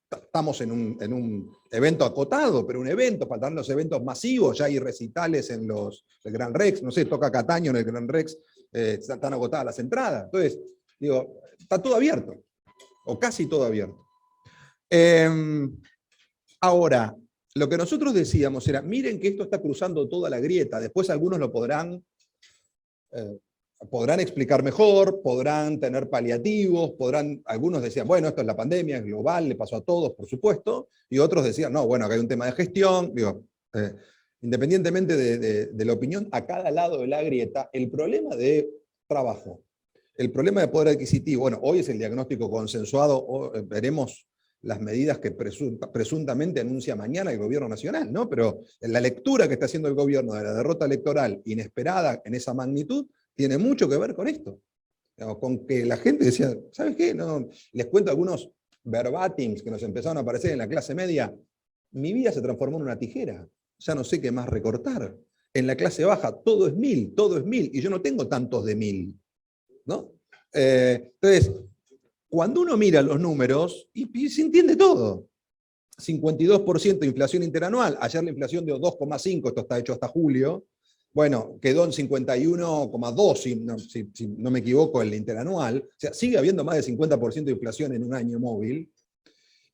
estamos en un evento acotado, pero un evento, faltan los eventos masivos, ya hay recitales en el Gran Rex, no sé, toca Cataño en el Gran Rex, están agotadas las entradas. Entonces, digo, está todo abierto, o casi todo abierto. Ahora, lo que nosotros decíamos era, miren que esto está cruzando toda la grieta, después algunos lo podrán explicar mejor, podrán tener paliativos, algunos decían, bueno, esto es la pandemia, es global, le pasó a todos, por supuesto, y otros decían, no, bueno, acá hay un tema de gestión, digo, independientemente de la opinión, a cada lado de la grieta, el problema de trabajo, el problema de poder adquisitivo, bueno, hoy es el diagnóstico consensuado, veremos las medidas que presuntamente anuncia mañana el gobierno nacional, ¿no? Pero la lectura que está haciendo el gobierno de la derrota electoral inesperada en esa magnitud, tiene mucho que ver con esto. Con que la gente decía, ¿sabes qué? No, les cuento algunos verbatims que nos empezaron a aparecer en la clase media. Mi vida se transformó en una tijera. Ya no sé qué más recortar. En la clase baja todo es 1000, y yo no tengo tantos de 1000. ¿No? Entonces, cuando uno mira los números, y se entiende todo. 52% de inflación interanual. Ayer la inflación dio 2,5, esto está hecho hasta julio. Bueno, quedó en 51,2, si no me equivoco, el interanual. O sea, sigue habiendo más de 50% de inflación en un año móvil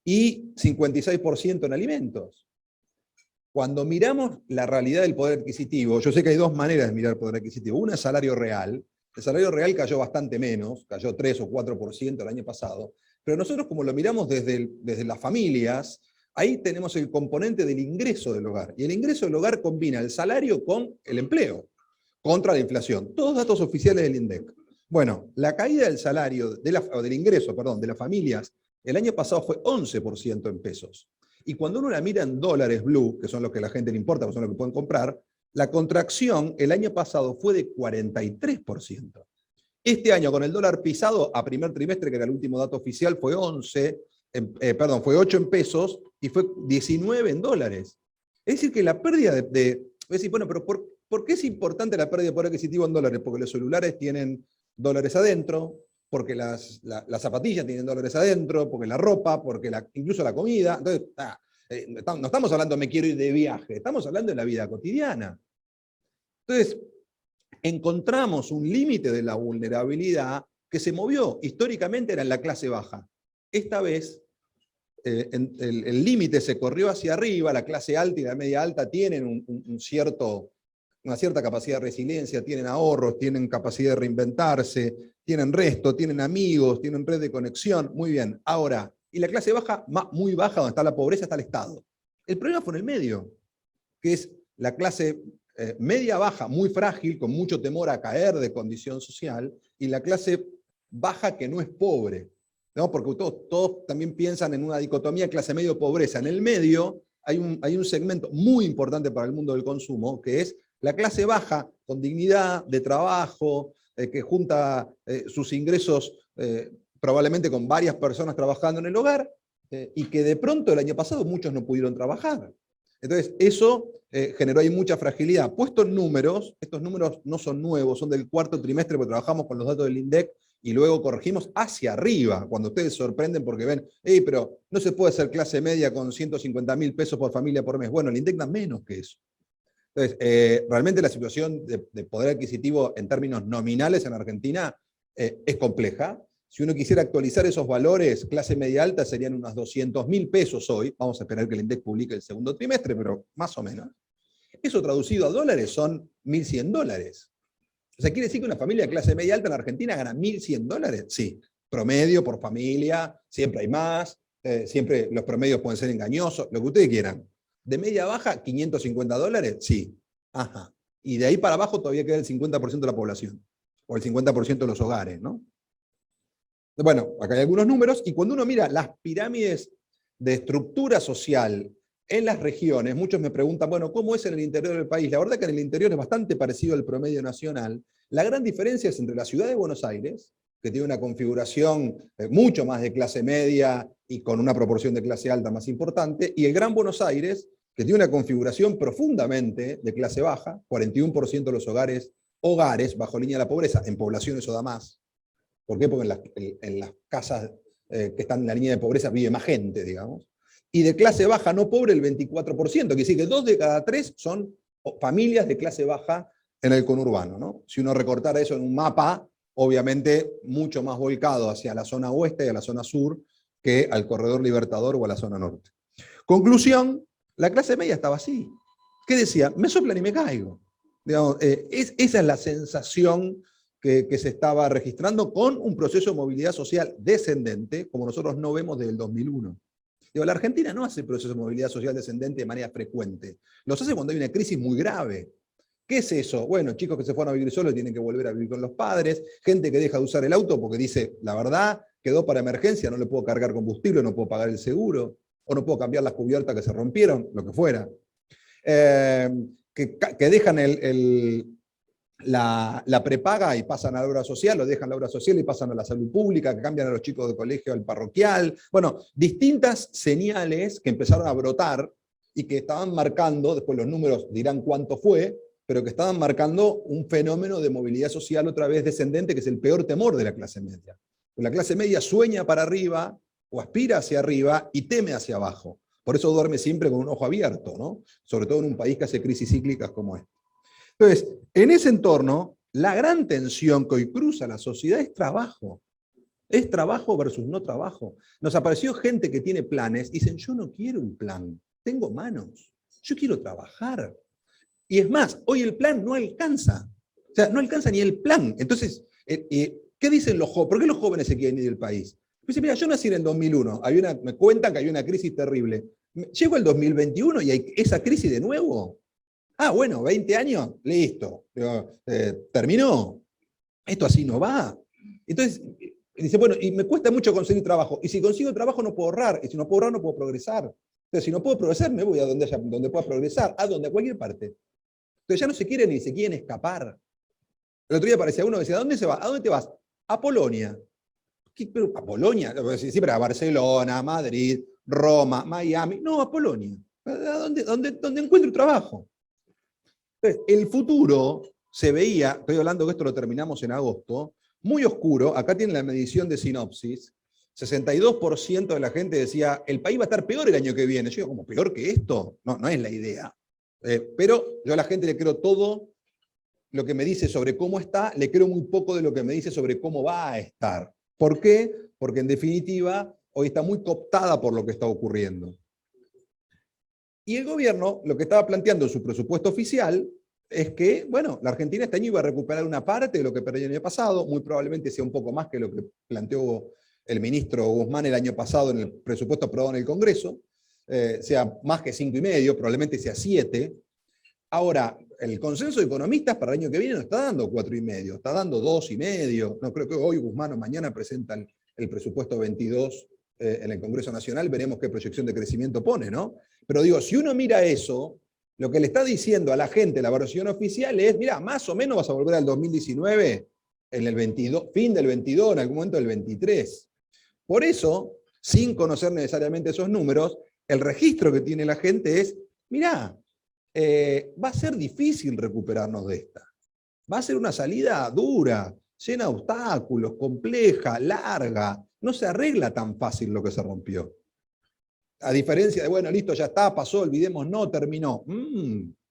y 56% en alimentos. Cuando miramos la realidad del poder adquisitivo, yo sé que hay dos maneras de mirar el poder adquisitivo. Una es salario real. El salario real cayó bastante menos, cayó 3 o 4% el año pasado. Pero nosotros, como lo miramos desde las familias, ahí tenemos el componente del ingreso del hogar. Y el ingreso del hogar combina el salario con el empleo, contra la inflación. Todos datos oficiales del INDEC. Bueno, la caída del salario, del ingreso, perdón, de las familias, el año pasado fue 11% en pesos. Y cuando uno la mira en dólares blue, que son los que a la gente le importa, que son los que pueden comprar, la contracción el año pasado fue de 43%. Este año, con el dólar pisado, a primer trimestre, que era el último dato oficial, fue 8 en pesos y fue 19 en dólares. Es decir, que la pérdida es decir, bueno, pero ¿por qué es importante la pérdida de poder adquisitivo en dólares? Porque los celulares tienen dólares adentro, porque las zapatillas tienen dólares adentro, porque la ropa, porque incluso la comida. Entonces, no estamos hablando me quiero ir de viaje, estamos hablando de la vida cotidiana. Entonces, encontramos un límite de la vulnerabilidad que se movió. Históricamente era en la clase baja. Esta vez el límite se corrió hacia arriba, la clase alta y la media alta tienen una cierta capacidad de resiliencia, tienen ahorros, tienen capacidad de reinventarse, tienen resto, tienen amigos, tienen red de conexión, muy bien. Ahora, y la clase baja, muy baja, donde está la pobreza, está el Estado. El problema fue en el medio, que es la clase media baja, muy frágil, con mucho temor a caer de condición social, y la clase baja que no es pobre, ¿no? Porque todos también piensan en una dicotomía clase medio-pobreza. En el medio hay un segmento muy importante para el mundo del consumo, que es la clase baja, con dignidad, de trabajo, que junta sus ingresos probablemente con varias personas trabajando en el hogar, y que de pronto el año pasado muchos no pudieron trabajar. Entonces, eso generó ahí mucha fragilidad. Puesto en números, estos números no son nuevos, son del cuarto trimestre, porque trabajamos con los datos del INDEC y luego corregimos hacia arriba, cuando ustedes sorprenden porque ven, pero no se puede hacer clase media con 150.000 pesos por familia por mes. Bueno, el INDEC da menos que eso. Entonces, realmente la situación de poder adquisitivo en términos nominales en Argentina es compleja. Si uno quisiera actualizar esos valores, clase media alta serían unos 200.000 pesos hoy. Vamos a esperar que el INDEC publique el segundo trimestre, pero más o menos. Eso traducido a dólares son $1.100. O sea, ¿quiere decir que una familia de clase media alta en Argentina gana $1.100? Sí, promedio por familia, siempre hay más, siempre los promedios pueden ser engañosos, lo que ustedes quieran. ¿De media baja, $550? Sí. Ajá. Y de ahí para abajo todavía queda el 50% de la población, o el 50% de los hogares, ¿no? Bueno, acá hay algunos números, y cuando uno mira las pirámides de estructura social en las regiones, muchos me preguntan, bueno, ¿cómo es en el interior del país? La verdad que en el interior es bastante parecido al promedio nacional. La gran diferencia es entre la ciudad de Buenos Aires, que tiene una configuración mucho más de clase media y con una proporción de clase alta más importante, y el Gran Buenos Aires, que tiene una configuración profundamente de clase baja, 41% de los hogares bajo línea de la pobreza, en población eso da más. ¿Por qué? Porque en las casas que están en la línea de pobreza vive más gente, digamos. Y de clase baja no pobre el 24%, quiere decir que 2 de cada 3 son familias de clase baja en el conurbano, ¿no? Si uno recortara eso en un mapa, obviamente mucho más volcado hacia la zona oeste y a la zona sur que al corredor Libertador o a la zona norte. Conclusión, la clase media estaba así. ¿Qué decía? Me soplan y me caigo. Digamos, esa es la sensación que se estaba registrando con un proceso de movilidad social descendente, como nosotros no vemos desde el 2001. Digo, la Argentina no hace proceso de movilidad social descendente de manera frecuente. Los hace cuando hay una crisis muy grave. ¿Qué es eso? Bueno, chicos que se fueron a vivir solos tienen que volver a vivir con los padres, gente que deja de usar el auto porque dice, la verdad, quedó para emergencia, no le puedo cargar combustible, no puedo pagar el seguro, o no puedo cambiar las cubiertas que se rompieron, lo que fuera. Que dejan la prepaga y pasan a la obra social, o dejan la obra social y pasan a la salud pública, que cambian a los chicos de colegio al parroquial. Bueno, distintas señales que empezaron a brotar y que estaban marcando, después los números dirán cuánto fue, pero que estaban marcando un fenómeno de movilidad social otra vez descendente, que es el peor temor de la clase media. La clase media sueña para arriba, o aspira hacia arriba, y teme hacia abajo. Por eso duerme siempre con un ojo abierto, ¿no? Sobre todo en un país que hace crisis cíclicas como este. Entonces, en ese entorno, la gran tensión que hoy cruza la sociedad es trabajo. Es trabajo versus no trabajo. Nos apareció gente que tiene planes y dicen, yo no quiero un plan, tengo manos, yo quiero trabajar. Y es más, hoy el plan no alcanza. O sea, no alcanza ni el plan. Entonces, ¿qué dicen los jóvenes? ¿Por qué los jóvenes se quieren ir del país? Dicen, mira, yo nací en el 2001, me cuentan que hay una crisis terrible. Llego el 2021 y hay esa crisis de nuevo. Ah, bueno, 20 años, listo. Terminó. Esto así no va. Entonces, dice, bueno, y me cuesta mucho conseguir trabajo. Y si consigo trabajo no puedo ahorrar. Y si no puedo ahorrar no puedo progresar. Entonces, si no puedo progresar, me voy a donde pueda progresar. ¿A dónde? A cualquier parte. Entonces ya no se quieren ni se quieren escapar. El otro día aparecía uno que decía, ¿a dónde se va? ¿A dónde te vas? A Polonia. ¿Pero a Polonia? Siempre a Barcelona, a Madrid, Roma, Miami. No, a Polonia. ¿A dónde encuentro trabajo? Entonces, el futuro se veía, estoy hablando que esto lo terminamos en agosto, muy oscuro. Acá tienen la medición de Sinopsis. 62% de la gente decía, el país va a estar peor el año que viene. Yo digo, ¿cómo peor que esto? No, no es la idea. Pero yo a la gente le creo todo lo que me dice sobre cómo está, le creo muy poco de lo que me dice sobre cómo va a estar. ¿Por qué? Porque en definitiva hoy está muy cooptada por lo que está ocurriendo. Y el gobierno lo que estaba planteando en su presupuesto oficial es que, bueno, la Argentina este año iba a recuperar una parte de lo que perdió el año pasado, muy probablemente sea un poco más que lo que planteó el ministro Guzmán el año pasado en el presupuesto aprobado en el Congreso, sea más que 5,5, probablemente sea 7. Ahora, el consenso de economistas para el año que viene no está dando 4,5, está dando 2,5. No creo que hoy Guzmán o mañana presentan el presupuesto 22 en el Congreso Nacional, veremos qué proyección de crecimiento pone, ¿no? Pero digo, si uno mira eso, lo que le está diciendo a la gente la versión oficial es, mira, más o menos vas a volver al 2019 en el 22, fin del 22, en algún momento del 23. Por eso, sin conocer necesariamente esos números, el registro que tiene la gente es, mirá, va a ser difícil recuperarnos de esta. Va a ser una salida dura, llena de obstáculos, compleja, larga. No se arregla tan fácil lo que se rompió. A diferencia de, bueno, listo, ya está, pasó, olvidemos, no, terminó.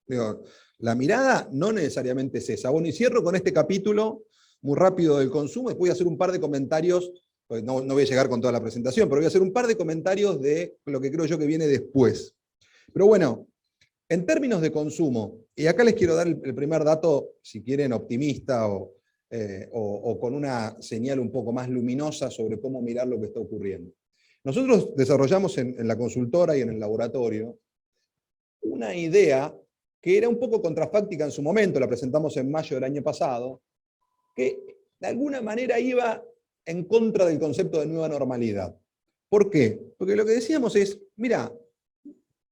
Digo, la mirada no necesariamente es esa. Bueno, y cierro con este capítulo muy rápido del consumo, después voy a hacer un par de comentarios, pues no voy a llegar con toda la presentación, pero voy a hacer un par de comentarios de lo que creo yo que viene después. Pero bueno, en términos de consumo, y acá les quiero dar el primer dato, si quieren, optimista o con una señal un poco más luminosa sobre cómo mirar lo que está ocurriendo. Nosotros desarrollamos en la consultora y en el laboratorio una idea que era un poco contrafáctica en su momento, la presentamos en mayo del año pasado, que de alguna manera iba en contra del concepto de nueva normalidad. ¿Por qué? Porque lo que decíamos es, mira,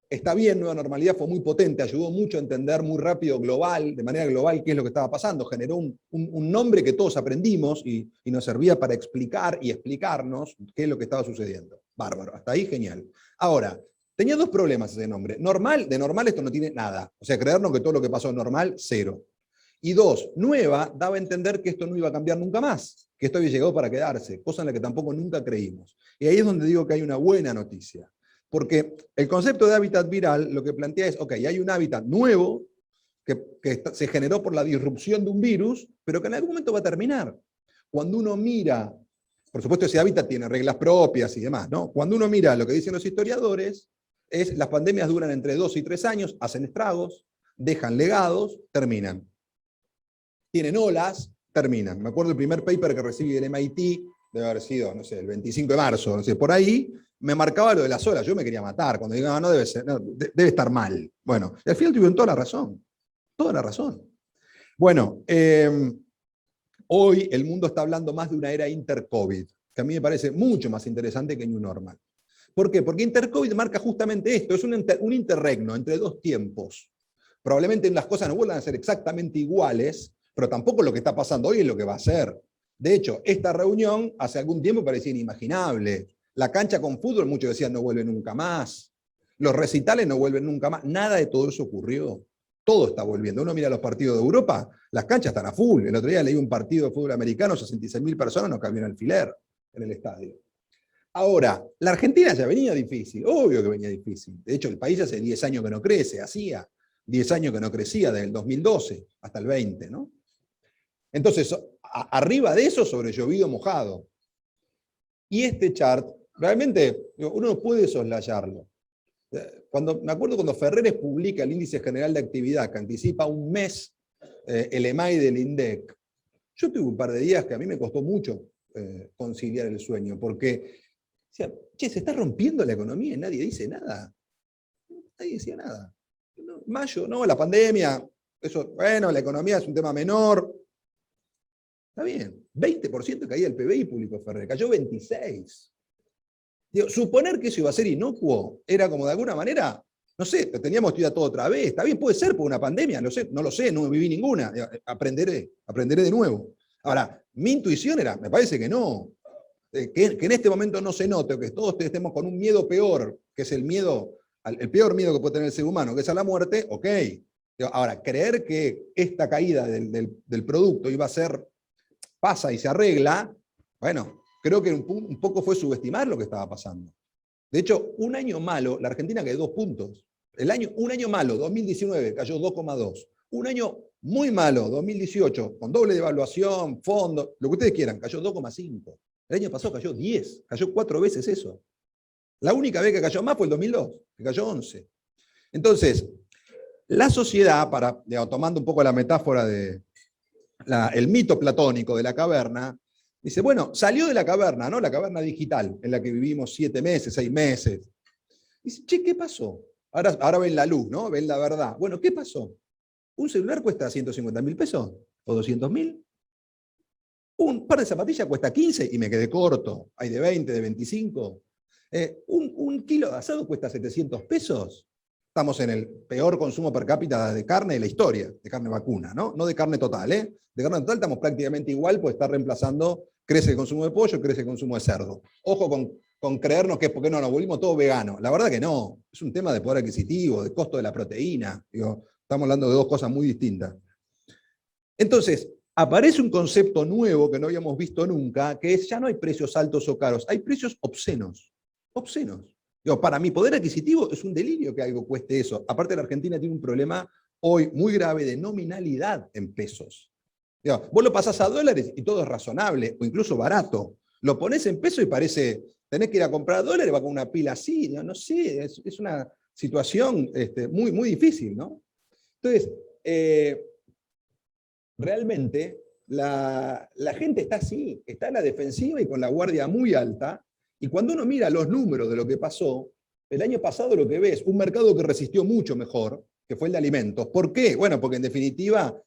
está bien, nueva normalidad fue muy potente, ayudó mucho a entender muy rápido, de manera global, qué es lo que estaba pasando, generó un nombre que todos aprendimos y nos servía para explicar y explicarnos qué es lo que estaba sucediendo. Bárbaro, hasta ahí genial. Ahora, tenía dos problemas ese nombre. De normal esto no tiene nada. O sea, creernos que todo lo que pasó es normal, cero. Y dos, nueva daba a entender que esto no iba a cambiar nunca más, que esto había llegado para quedarse, cosa en la que tampoco nunca creímos. Y ahí es donde digo que hay una buena noticia. Porque el concepto de hábitat viral lo que plantea es, ok, hay un hábitat nuevo que se generó por la disrupción de un virus, pero que en algún momento va a terminar. Cuando uno mira, por supuesto ese hábitat tiene reglas propias y demás, ¿no? Cuando uno mira lo que dicen los historiadores, las pandemias duran entre 2 y 3 años, hacen estragos, dejan legados, terminan. Tienen olas, terminan. Me acuerdo el primer paper que recibí del MIT, debe haber sido, no sé, el 25 de marzo, no sé, por ahí, me marcaba lo de las olas, yo me quería matar, cuando digo, no, debe ser, no, debe estar mal. Bueno, y al final tuvieron toda la razón, toda la razón. Bueno, hoy el mundo está hablando más de una era inter-COVID, que a mí me parece mucho más interesante que New Normal. ¿Por qué? Porque inter-COVID marca justamente esto, es un interregno entre dos tiempos. Probablemente las cosas no vuelvan a ser exactamente iguales, pero tampoco lo que está pasando hoy es lo que va a ser. De hecho, esta reunión hace algún tiempo parecía inimaginable. La cancha con fútbol, muchos decían, no vuelve nunca más. Los recitales no vuelven nunca más. Nada de todo eso ocurrió. Todo está volviendo. Uno mira los partidos de Europa, las canchas están a full. El otro día leí un partido de fútbol americano, 66.000 personas, no cabía un alfiler en el estadio. Ahora, la Argentina ya venía difícil, obvio que venía difícil. De hecho, el país hace 10 años que no crece, hacía 10 años que no crecía, desde el 2012 hasta el 20, ¿no? Entonces, arriba de eso, sobre llovido mojado. Y este chart, realmente, uno no puede soslayarlo. Me acuerdo cuando Ferreres publica el Índice General de Actividad, que anticipa un mes el EMAI del INDEC, yo tuve un par de días que a mí me costó mucho conciliar el sueño, porque decía, che, se está rompiendo la economía y nadie dice nada. Nadie decía nada. No, mayo, no, la pandemia, eso, bueno, la economía es un tema menor. Está bien, 20% caía el PBI público Ferrer, cayó 26%. Digo, suponer que eso iba a ser inocuo era como de alguna manera, no sé, teníamos que estudiar todo otra vez, está bien, puede ser por una pandemia, no lo sé, no viví ninguna, aprenderé de nuevo. Ahora, mi intuición era, me parece que no, que en este momento no se note, que todos estemos con un miedo peor, que es el peor miedo que puede tener el ser humano, que es a la muerte, ok. Ahora, creer que esta caída del producto iba a ser, pasa y se arregla, bueno, creo que un poco fue subestimar lo que estaba pasando. De hecho, un año malo, la Argentina cayó 2 puntos. Un año malo, 2019, cayó 2,2. Un año muy malo, 2018, con doble devaluación, fondo, lo que ustedes quieran, cayó 2,5. El año pasado cayó 10, cayó 4 veces eso. La única vez que cayó más fue el 2002, que cayó 11. Entonces, la sociedad, tomando un poco la metáfora el mito platónico de la caverna, dice, bueno, salió de la caverna, ¿no? La caverna digital, en la que vivimos 7 meses, 6 meses. Dice, che, ¿qué pasó? Ahora ven la luz, ¿no? Ven la verdad. Bueno, ¿qué pasó? ¿Un celular cuesta 150.000 pesos? ¿O 200.000? Un par de zapatillas cuesta 15 y me quedé corto. Hay de 20, de 25. Un kilo de asado cuesta 700 pesos. Estamos en el peor consumo per cápita de carne de la historia, de carne vacuna, ¿no? No de carne total, ¿eh? De carne total estamos prácticamente igual, pues está reemplazando, crece el consumo de pollo, crece el consumo de cerdo. Ojo con creernos que es porque no, nos volvimos todos veganos. La verdad que no, es un tema de poder adquisitivo, de costo de la proteína. Digo, estamos hablando de dos cosas muy distintas. Entonces, aparece un concepto nuevo que no habíamos visto nunca, que es ya no hay precios altos o caros, hay precios obscenos. Obscenos. Digo, para mi poder adquisitivo es un delirio que algo cueste eso. Aparte, la Argentina tiene un problema hoy muy grave de nominalidad en pesos. Digo, vos lo pasás a dólares y todo es razonable, o incluso barato. Lo pones en peso y parece, tenés que ir a comprar dólares, va con una pila así, no sé, es una situación muy, muy difícil, ¿no? Entonces, realmente la gente está así, está en la defensiva y con la guardia muy alta, y cuando uno mira los números de lo que pasó, el año pasado lo que ves, un mercado que resistió mucho mejor, que fue el de alimentos. ¿Por qué? Bueno, porque en definitiva,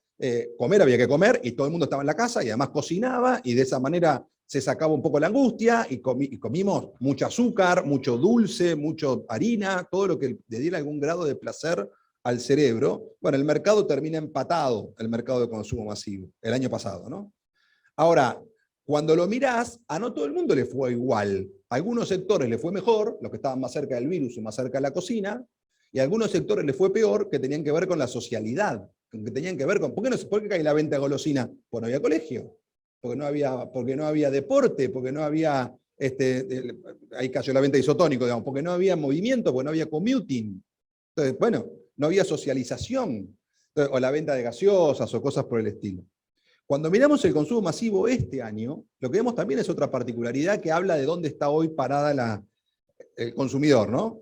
comer había que comer, y todo el mundo estaba en la casa, y además cocinaba, y de esa manera se sacaba un poco la angustia, y comimos mucho azúcar, mucho dulce, mucho harina, todo lo que le diera algún grado de placer al cerebro. Bueno, el mercado termina empatado, el mercado de consumo masivo, el año pasado, ¿no? Ahora, cuando lo mirás, a no todo el mundo le fue igual. A algunos sectores le fue mejor, los que estaban más cerca del virus y más cerca de la cocina, y a algunos sectores le fue peor, que tenían que ver con la socialidad, que tenían que ver con... ¿Por qué cae la venta de golosina? Pues no había colegio, porque no había deporte, porque no había... ahí cayó la venta de isotónico, digamos, porque no había movimiento, porque no había commuting. Entonces, bueno, no había socialización, o la venta de gaseosas o cosas por el estilo. Cuando miramos el consumo masivo este año, lo que vemos también es otra particularidad que habla de dónde está hoy parada el consumidor, ¿no?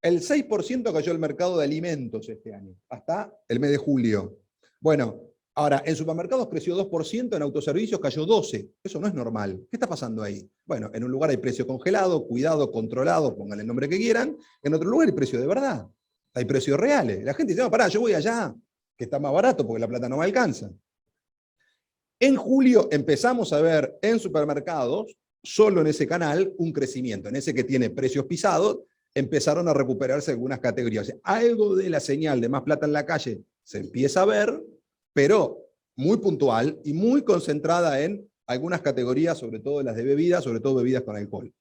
El 6% cayó el mercado de alimentos este año, hasta el mes de julio. Bueno, ahora, en supermercados creció 2%, en autoservicios cayó 12%. Eso no es normal. ¿Qué está pasando ahí? Bueno, en un lugar hay precio congelado, cuidado, controlado, pónganle el nombre que quieran. En otro lugar hay precio de verdad. Hay precios reales. La gente dice, no, pará, yo voy allá, que está más barato porque la plata no me alcanza. En julio empezamos a ver en supermercados, solo en ese canal, un crecimiento. En ese que tiene precios pisados, empezaron a recuperarse algunas categorías. O sea, algo de la señal de más plata en la calle se empieza a ver, pero muy puntual y muy concentrada en algunas categorías, sobre todo las de bebidas, sobre todo bebidas con alcohol.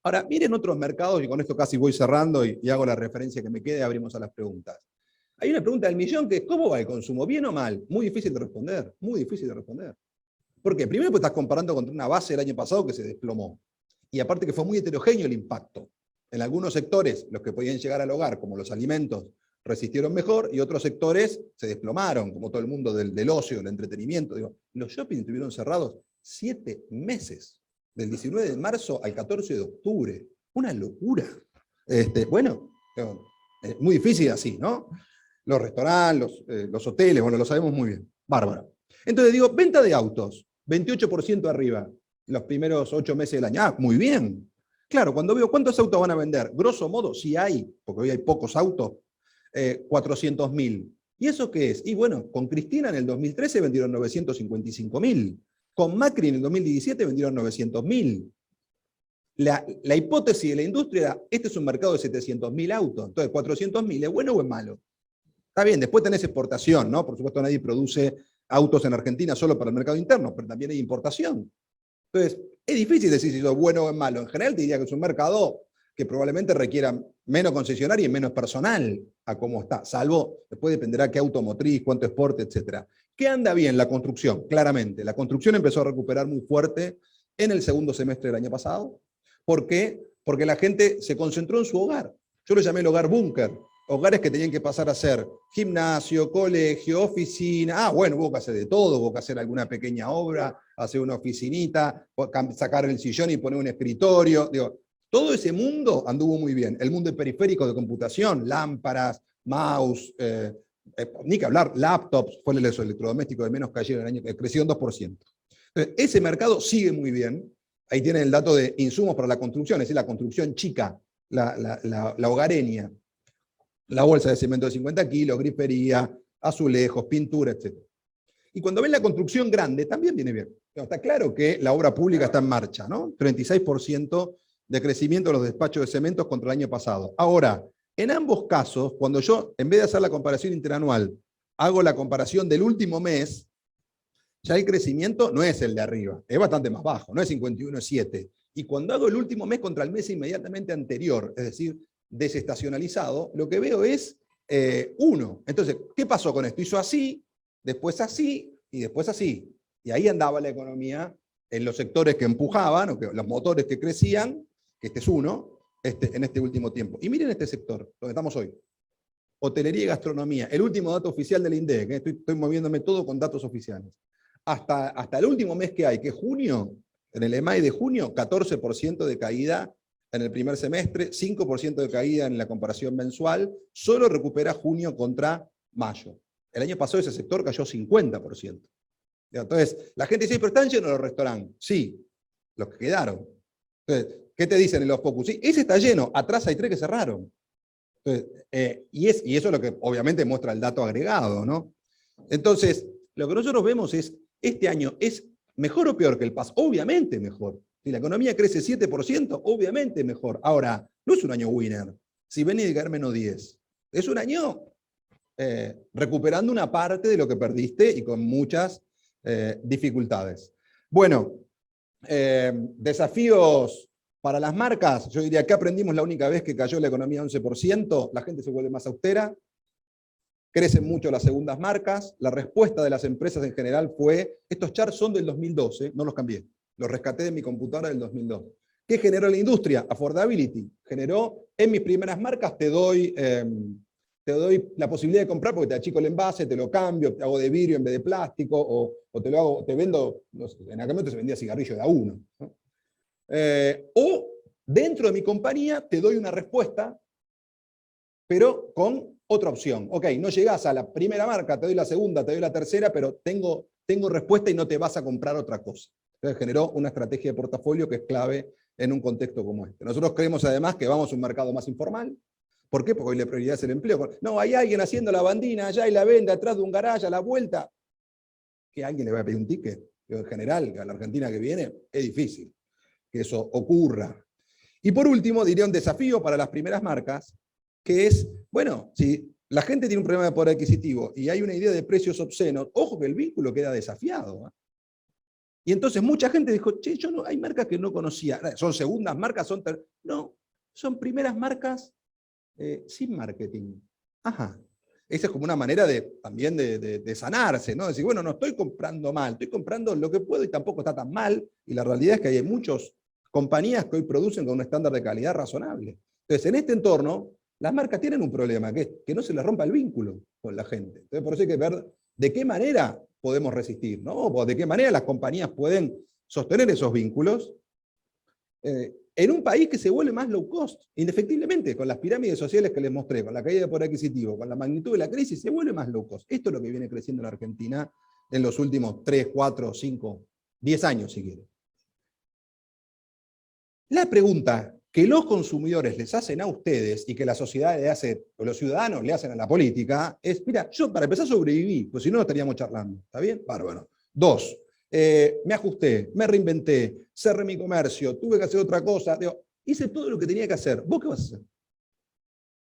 Ahora, miren otros mercados, y con esto casi voy cerrando y hago la referencia que me quede, abrimos a las preguntas. Hay una pregunta del millón que es, ¿cómo va el consumo? ¿Bien o mal? Muy difícil de responder, muy difícil de responder. ¿Por qué? Primero porque estás comparando contra una base del año pasado que se desplomó. Y aparte que fue muy heterogéneo el impacto. En algunos sectores, los que podían llegar al hogar, como los alimentos, resistieron mejor, y otros sectores se desplomaron, como todo el mundo del ocio, del entretenimiento. Digo, los shopping estuvieron cerrados 7 meses, del 19 de marzo al 14 de octubre. Una locura. Bueno, muy difícil así, ¿no? Los restaurantes, los hoteles, bueno, lo sabemos muy bien. Bárbaro. Entonces digo, venta de autos, 28% arriba, los primeros 8 meses del año. Ah, muy bien. Claro, cuando veo cuántos autos van a vender, grosso modo, si hay, porque hoy hay pocos autos, 400.000. ¿Y eso qué es? Y bueno, con Cristina en el 2013 vendieron 955.000. Con Macri en el 2017 vendieron 900.000. La hipótesis de la industria era, este es un mercado de 700.000 autos, entonces 400.000, ¿es bueno o es malo? Está bien, después tenés exportación, ¿no? Por supuesto nadie produce autos en Argentina solo para el mercado interno, pero también hay importación. Entonces, es difícil decir si eso es bueno o es malo. En general te diría que es un mercado que probablemente requiera menos concesionario y menos personal a cómo está, salvo, después dependerá qué automotriz, cuánto exporte, etc. ¿Qué anda bien? La construcción, claramente. La construcción empezó a recuperar muy fuerte en el segundo semestre del año pasado. ¿Por qué? Porque la gente se concentró en su hogar. Yo lo llamé el hogar búnker. Hogares que tenían que pasar a ser gimnasio, colegio, oficina. Ah, bueno, hubo que hacer de todo, hubo que hacer alguna pequeña obra, hacer una oficinita, sacar el sillón y poner un escritorio. Digo, todo ese mundo anduvo muy bien. El mundo periférico de computación, lámparas, mouse, ni que hablar, laptops, fue los electrodomésticos de menos cayeron el año, crecieron 2%. Entonces, ese mercado sigue muy bien. Ahí tienen el dato de insumos para la construcción, es decir, la construcción chica, la hogareña. La bolsa de cemento de 50 kilos, grifería, azulejos, pintura, etc. Y cuando ven la construcción grande, también viene bien. Está claro que la obra pública está en marcha, ¿no? 36% de crecimiento de los despachos de cementos contra el año pasado. Ahora, en ambos casos, cuando yo, en vez de hacer la comparación interanual, hago la comparación del último mes, ya el crecimiento no es el de arriba, es bastante más bajo, no es 51, es 7. Y cuando hago el último mes contra el mes inmediatamente anterior, es decir, desestacionalizado, lo que veo es 1. Entonces, ¿qué pasó con esto? Hizo así, después así y después así. Y ahí andaba la economía en los sectores que empujaban, o que, los motores que crecían, que este es uno, en este último tiempo. Y miren este sector, donde estamos hoy. Hotelería y gastronomía. El último dato oficial del INDEC, estoy moviéndome todo con datos oficiales. Hasta el último mes que hay, que es junio, en el EMAI de junio, 14% de caída en el primer semestre, 5% de caída en la comparación mensual, solo recupera junio contra mayo. El año pasado ese sector cayó 50%. Entonces, la gente dice, pero están llenos los restaurantes. Sí, los que quedaron. Entonces, ¿qué te dicen en los focus? Sí, ese está lleno, atrás hay 3 que cerraron. Entonces, y eso es lo que obviamente muestra el dato agregado, ¿no? Entonces, lo que nosotros vemos es, este año es mejor o peor que el PAS, obviamente mejor. Si la economía crece 7%, obviamente mejor. Ahora, no es un año winner. Si venís de caer menos 10, es un año recuperando una parte de lo que perdiste y con muchas dificultades. Bueno, desafíos para las marcas. Yo diría que aprendimos la única vez que cayó la economía 11%, la gente se vuelve más austera, crecen mucho las segundas marcas, la respuesta de las empresas en general fue, estos charts son del 2012, no los cambié, los rescaté de mi computadora del 2002. ¿Qué generó la industria? Affordability. Generó, en mis primeras marcas te doy la posibilidad de comprar porque te achico el envase, te lo cambio, te hago de vidrio en vez de plástico, o te vendo, no sé, en aquel momento se vendía cigarrillo de a uno, ¿no? O dentro de mi compañía te doy una respuesta, pero con otra opción. Ok, no llegás a la primera marca, te doy la segunda, te doy la tercera, pero tengo respuesta y no te vas a comprar otra cosa. Entonces generó una estrategia de portafolio que es clave en un contexto como este. Nosotros creemos además que vamos a un mercado más informal. ¿Por qué? Porque hoy la prioridad es el empleo. No, hay alguien haciendo la bandina allá y la vende atrás de un garaje a la vuelta. ¿Que alguien le va a pedir un ticket? Pero en general, a la Argentina que viene, es difícil que eso ocurra. Y por último, diría un desafío para las primeras marcas, que es, bueno, si la gente tiene un problema de poder adquisitivo y hay una idea de precios obscenos, ojo que el vínculo queda desafiado, ¿eh? Y entonces mucha gente dijo, che, hay marcas que no conocía, son segundas marcas, no, son primeras marcas sin marketing. Ajá. Esa es como una manera también de sanarse, ¿no? Decir, bueno, no estoy comprando mal, estoy comprando lo que puedo y tampoco está tan mal, y la realidad es que hay muchas compañías que hoy producen con un estándar de calidad razonable. Entonces, en este entorno, las marcas tienen un problema, que es que no se les rompa el vínculo con la gente. Entonces, por eso hay que ver de qué manera podemos resistir, ¿no? O de qué manera las compañías pueden sostener esos vínculos en un país que se vuelve más low cost, indefectiblemente, con las pirámides sociales que les mostré, con la caída de poder adquisitivo, con la magnitud de la crisis, se vuelve más low cost. Esto es lo que viene creciendo en la Argentina en los últimos 3, 4, 5, 10 años, si quieren. La pregunta que los consumidores les hacen a ustedes y que la sociedad le hace, o los ciudadanos le hacen a la política, es, mira, yo para empezar sobreviví, pues si no, no estaríamos charlando. ¿Está bien? Bárbaro. 2, me ajusté, me reinventé, cerré mi comercio, tuve que hacer otra cosa, digo, hice todo lo que tenía que hacer. ¿Vos qué vas a hacer?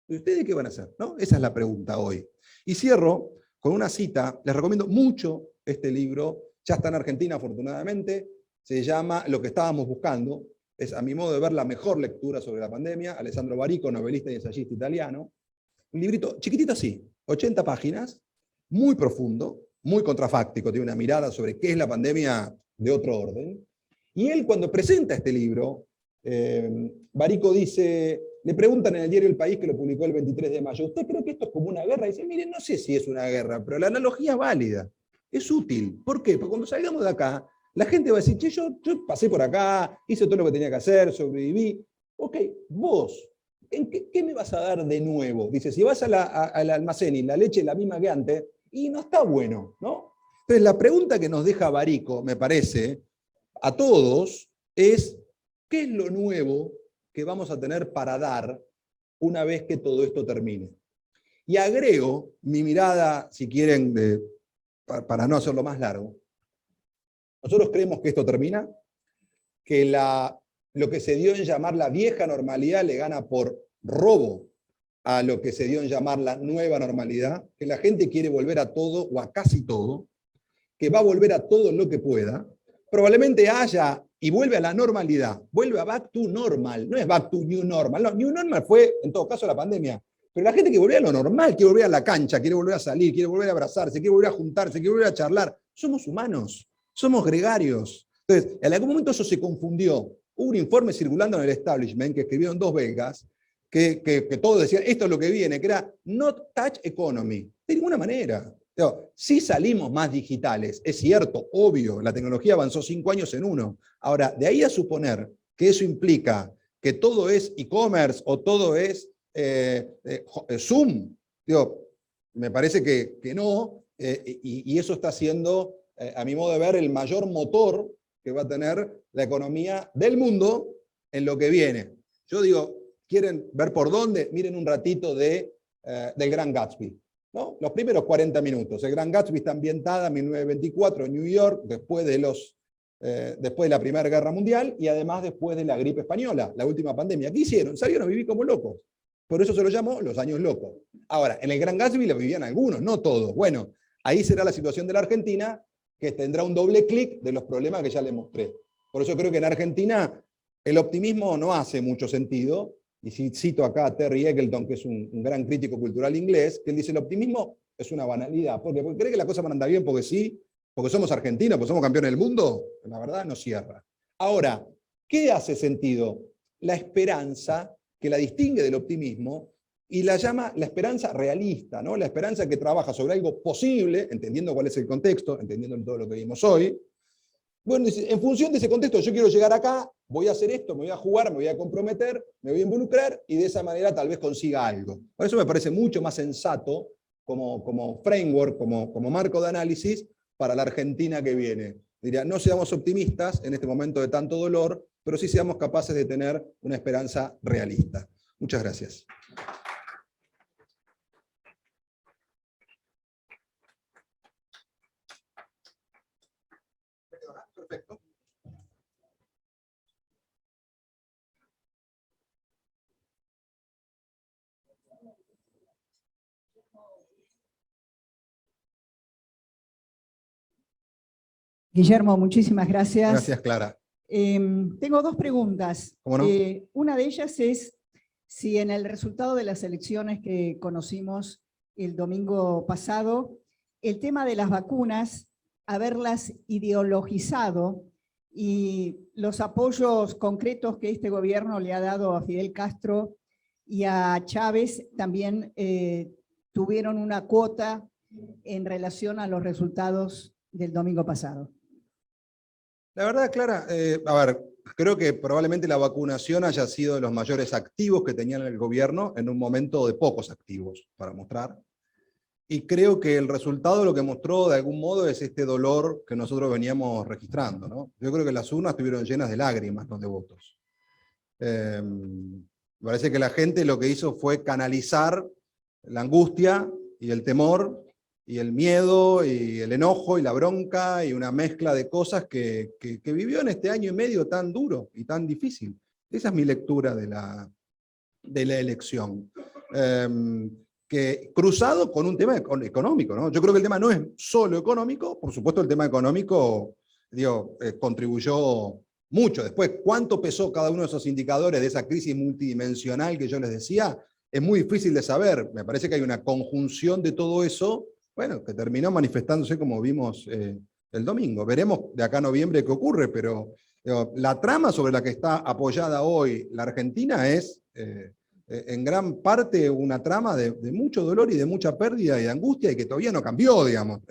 ¿Y ustedes qué van a hacer? ¿No? Esa es la pregunta hoy. Y cierro con una cita, les recomiendo mucho este libro, ya está en Argentina afortunadamente, se llama Lo que estábamos buscando, es a mi modo de ver la mejor lectura sobre la pandemia, Alessandro Barico, novelista y ensayista italiano, un librito chiquitito así, 80 páginas, muy profundo, muy contrafáctico, tiene una mirada sobre qué es la pandemia de otro orden. Y él cuando presenta este libro, Barico dice, le preguntan en el diario El País, que lo publicó el 23 de mayo, ¿usted cree que esto es como una guerra? Y dice, miren, no sé si es una guerra, pero la analogía es válida, es útil. ¿Por qué? Porque cuando salgamos de acá, la gente va a decir, che, yo pasé por acá, hice todo lo que tenía que hacer, sobreviví. Ok, vos, ¿qué me vas a dar de nuevo? Dice, si vas al almacén y la leche es la misma que antes, y no está bueno, ¿no? Entonces la pregunta que nos deja Barico, me parece, a todos, es ¿qué es lo nuevo que vamos a tener para dar una vez que todo esto termine? Y agrego mi mirada, si quieren, para no hacerlo más largo. Nosotros creemos que esto termina, que lo que se dio en llamar la vieja normalidad le gana por robo a lo que se dio en llamar la nueva normalidad, que la gente quiere volver a todo o a casi todo, que va a volver a todo lo que pueda, probablemente haya y vuelve a la normalidad, vuelve a back to normal, no es back to new normal, no, new normal fue en todo caso la pandemia, pero la gente que volvió a lo normal, quiere volver a la cancha, quiere volver a salir, quiere volver a abrazarse, quiere volver a juntarse, quiere volver a charlar, somos humanos, somos gregarios. Entonces, en algún momento eso se confundió. Hubo un informe circulando en el establishment que escribieron 2 belgas, que todos decían, esto es lo que viene, que era not touch economy. De ninguna manera. Sí salimos más digitales, es cierto, obvio, la tecnología avanzó 5 años en uno. Ahora, de ahí a suponer que eso implica que todo es e-commerce o todo es Zoom, me parece que no, y eso está siendo, a mi modo de ver, el mayor motor que va a tener la economía del mundo en lo que viene. Yo digo, ¿quieren ver por dónde? Miren un ratito del Gran Gatsby, ¿no? Los primeros 40 minutos. El Gran Gatsby está ambientada en 1924 en New York, después de la Primera Guerra Mundial y además después de la gripe española, la última pandemia. ¿Qué hicieron? Salieron a vivir como locos. Por eso se lo llamó los años locos. Ahora, en el Gran Gatsby lo vivían algunos, no todos. Bueno, ahí será la situación de la Argentina, que tendrá un doble clic de los problemas que ya les mostré. Por eso creo que en Argentina el optimismo no hace mucho sentido, y si cito acá a Terry Eggleton, que es un gran crítico cultural inglés, que él dice el optimismo es una banalidad, porque cree que la cosa van a andar bien porque sí, porque somos argentinos, porque somos campeones del mundo, la verdad no cierra. Ahora, ¿qué hace sentido? La esperanza, que la distingue del optimismo, y la llama la esperanza realista, ¿no? La esperanza que trabaja sobre algo posible, entendiendo cuál es el contexto, entendiendo todo lo que vimos hoy. Bueno, en función de ese contexto, yo quiero llegar acá, voy a hacer esto, me voy a jugar, me voy a comprometer, me voy a involucrar, y de esa manera tal vez consiga algo. Por eso me parece mucho más sensato como framework, como marco de análisis para la Argentina que viene. Diría, no seamos optimistas en este momento de tanto dolor, pero sí seamos capaces de tener una esperanza realista. Muchas gracias. Perfecto. Guillermo, muchísimas gracias. Gracias, Clara. Tengo 2 preguntas. ¿Cómo no? Una de ellas es si en el resultado de las elecciones que conocimos el domingo pasado, el tema de las vacunas, haberlas ideologizado y los apoyos concretos que este gobierno le ha dado a Fidel Castro y a Chávez también tuvieron una cuota en relación a los resultados del domingo pasado. La verdad, Clara, a ver, creo que probablemente la vacunación haya sido de los mayores activos que tenía el gobierno en un momento de pocos activos para mostrar. Y creo que el resultado lo que mostró de algún modo es este dolor que nosotros veníamos registrando, ¿no? Yo creo que las urnas estuvieron llenas de lágrimas, no de votos. Me parece que la gente lo que hizo fue canalizar la angustia y el temor y el miedo y el enojo y la bronca y una mezcla de cosas que vivió en este año y medio tan duro y tan difícil. Esa es mi lectura de la elección. Que cruzado con un tema económico, ¿no? Yo creo que el tema no es solo económico, por supuesto el tema económico contribuyó mucho. Después, ¿cuánto pesó cada uno de esos indicadores de esa crisis multidimensional que yo les decía? Es muy difícil de saber. Me parece que hay una conjunción de todo eso, bueno, que terminó manifestándose como vimos el domingo. Veremos de acá a noviembre qué ocurre, pero la trama sobre la que está apoyada hoy la Argentina es en gran parte una trama de mucho dolor y de mucha pérdida y de angustia y que todavía no cambió, digamos.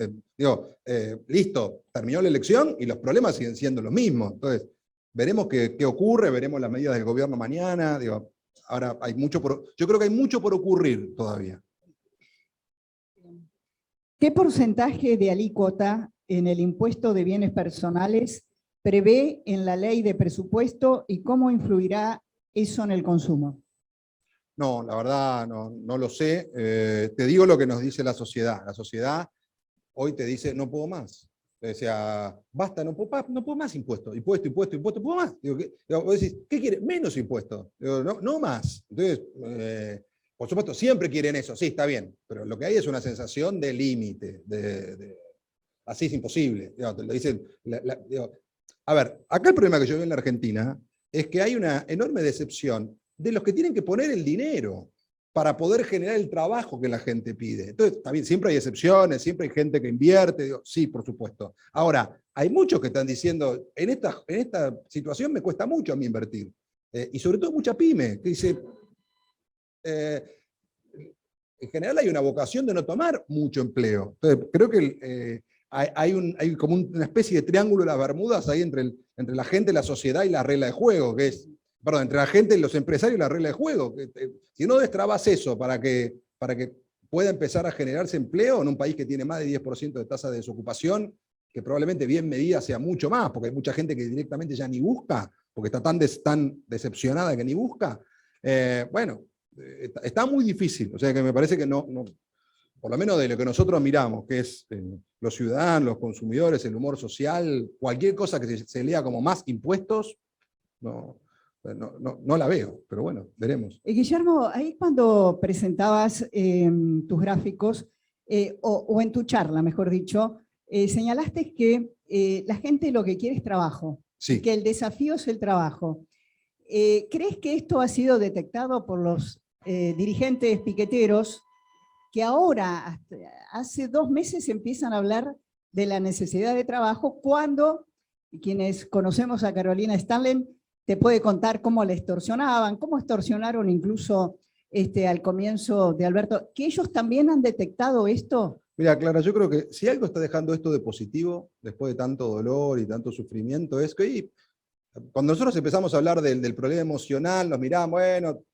Listo, terminó la elección y los problemas siguen siendo los mismos. Entonces, veremos qué ocurre, veremos las medidas del gobierno mañana. Ahora hay mucho yo creo que hay mucho por ocurrir todavía. ¿Qué porcentaje de alícuota en el impuesto de bienes personales prevé en la ley de presupuesto y cómo influirá eso en el consumo? No, la verdad no lo sé. Te digo lo que nos dice la sociedad. La sociedad hoy te dice, no puedo más. O sea, basta, no puedo más impuestos. Impuesto, puedo más. Vos decís, ¿qué quiere? Menos impuestos. No más. Entonces, por supuesto, siempre quieren eso. Sí, está bien. Pero lo que hay es una sensación de límite. Así es imposible. Te lo dicen, A ver, acá el problema que yo veo en la Argentina es que hay una enorme decepción de los que tienen que poner el dinero para poder generar el trabajo que la gente pide. Entonces, también siempre hay excepciones, siempre hay gente que invierte, digo, sí, por supuesto. Ahora, hay muchos que están diciendo, en esta situación me cuesta mucho a mí invertir. Y sobre todo mucha pyme, que dice, en general hay una vocación de no tomar mucho empleo. Entonces, creo que hay como una especie de triángulo de las Bermudas ahí entre la gente, la sociedad y la regla de juego, que es, perdón, entre la gente, los empresarios y la regla de juego. Si no destrabas eso para que pueda empezar a generarse empleo en un país que tiene más de 10% de tasa de desocupación, que probablemente bien medida sea mucho más, porque hay mucha gente que directamente ya ni busca, porque está tan decepcionada que ni busca, bueno, está muy difícil. O sea que me parece que no, por lo menos de lo que nosotros miramos, que es los ciudadanos, los consumidores, el humor social, cualquier cosa que se lea como más impuestos, no la veo, pero bueno, veremos. Guillermo, ahí cuando presentabas tus gráficos, o en tu charla, mejor dicho, señalaste que la gente lo que quiere es trabajo, Sí. que el desafío es el trabajo. ¿Crees que esto ha sido detectado por los dirigentes piqueteros que ahora, hace 2 meses, empiezan a hablar de la necesidad de trabajo, cuando quienes conocemos a Carolina Stanley te puede contar cómo la extorsionaban, cómo extorsionaron incluso al comienzo de Alberto, que ellos también han detectado esto? Mira, Clara, yo creo que si algo está dejando esto de positivo, después de tanto dolor y tanto sufrimiento, es que cuando nosotros empezamos a hablar del problema emocional, nos miramos, bueno,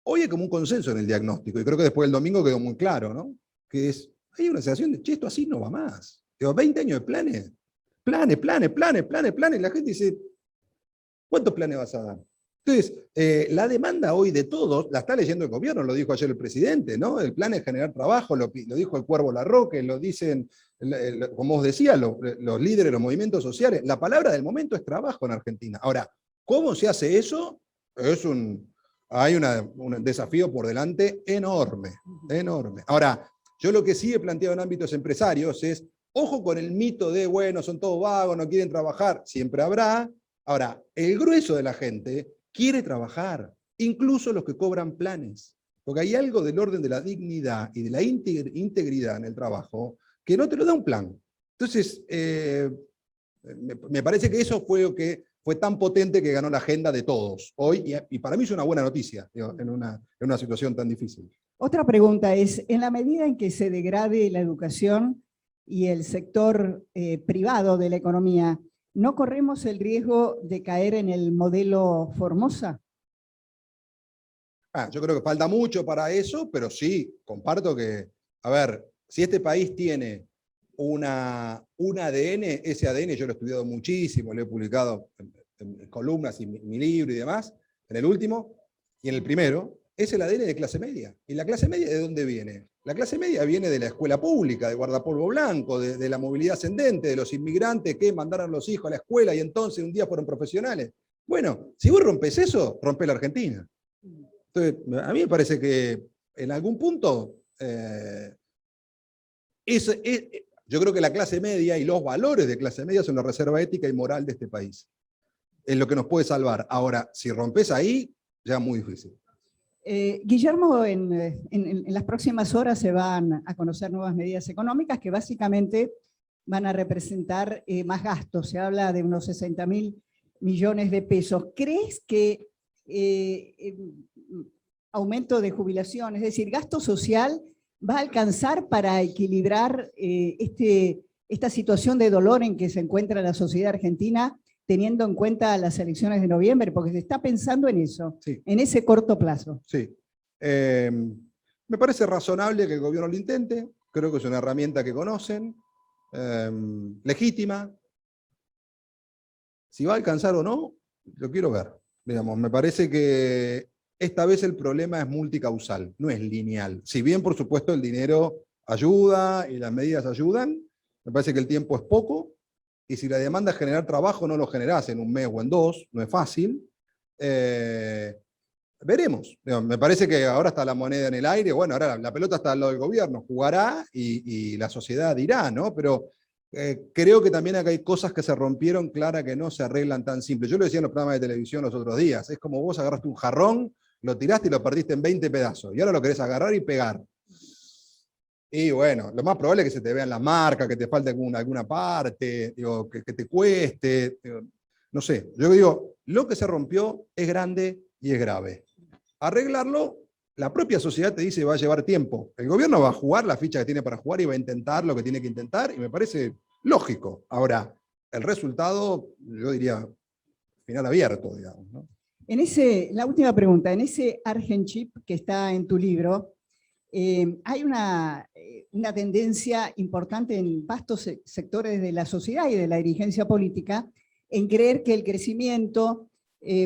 hoy hay como un consenso en el diagnóstico, y creo que después del domingo quedó muy claro, ¿no? Que hay una sensación de, che, esto así no va más. Digo, 20 años de planes, y la gente dice, ¿cuántos planes vas a dar? Entonces, la demanda hoy de todos, la está leyendo el gobierno, lo dijo ayer el presidente, ¿no? El plan es generar trabajo, lo dijo el Cuervo Larroque, lo dicen, como os decía, los líderes de los movimientos sociales. La palabra del momento es trabajo en Argentina. Ahora, ¿cómo se hace eso? Hay un desafío por delante enorme, enorme. Ahora, yo lo que sí he planteado en ámbitos empresarios es, ojo con el mito de, bueno, son todos vagos, no quieren trabajar, siempre habrá. Ahora, el grueso de la gente quiere trabajar, incluso los que cobran planes, porque hay algo del orden de la dignidad y de la integridad en el trabajo que no te lo da un plan. Entonces, me parece que eso fue lo que fue tan potente que ganó la agenda de todos hoy, y para mí es una buena noticia, digo, en una situación tan difícil. Otra pregunta es, en la medida en que se degrade la educación y el sector privado de la economía, ¿no corremos el riesgo de caer en el modelo Formosa? Yo creo que falta mucho para eso, pero sí, comparto que, a ver, si este país tiene un ADN, ese ADN yo lo he estudiado muchísimo, lo he publicado en columnas y mi libro y demás, en el último y en el primero, es el ADN de clase media. ¿Y la clase media de dónde viene? La clase media viene de la escuela pública, de guardapolvo blanco, de la movilidad ascendente, de los inmigrantes que mandaron a los hijos a la escuela y entonces un día fueron profesionales. Bueno, si vos rompes eso, rompés la Argentina. Entonces, a mí me parece que en algún punto yo creo que la clase media y los valores de clase media son la reserva ética y moral de este país. Es lo que nos puede salvar. Ahora, si rompes ahí, ya es muy difícil. Guillermo, en las próximas horas se van a conocer nuevas medidas económicas que básicamente van a representar más gastos. Se habla de unos 60.000 millones de pesos. ¿Crees que aumento de jubilación, es decir, gasto social, va a alcanzar para equilibrar esta situación de dolor en que se encuentra la sociedad argentina, teniendo en cuenta las elecciones de noviembre? Porque se está pensando en eso, sí, en ese corto plazo. Sí. Me parece razonable que el gobierno lo intente, creo que es una herramienta que conocen, legítima. Si va a alcanzar o no, lo quiero ver. Digamos, me parece que esta vez el problema es multicausal, no es lineal. Si bien, por supuesto, el dinero ayuda y las medidas ayudan, me parece que el tiempo es poco, y si la demanda es generar trabajo, no lo generás en un mes o en 2, no es fácil. Veremos. Me parece que ahora está la moneda en el aire, bueno, ahora la pelota está al lado del gobierno, jugará y la sociedad dirá, ¿no? Pero Creo que también acá hay cosas que se rompieron, Clara, que no se arreglan tan simple. Yo lo decía en los programas de televisión los otros días, es como vos agarraste un jarrón, lo tiraste y lo partiste en 20 pedazos, y ahora lo querés agarrar y pegar. Y bueno, lo más probable es que se te vean las marcas, que te falte alguna parte, digo, que te cueste, digo, no sé. Yo digo, lo que se rompió es grande y es grave. Arreglarlo, la propia sociedad te dice va a llevar tiempo. El gobierno va a jugar la ficha que tiene para jugar y va a intentar lo que tiene que intentar, y me parece lógico. Ahora, el resultado, yo diría, final abierto, digamos, ¿no? La última pregunta, en ese Argenchip que está en tu libro, hay una tendencia importante en vastos sectores de la sociedad y de la dirigencia política en creer que el crecimiento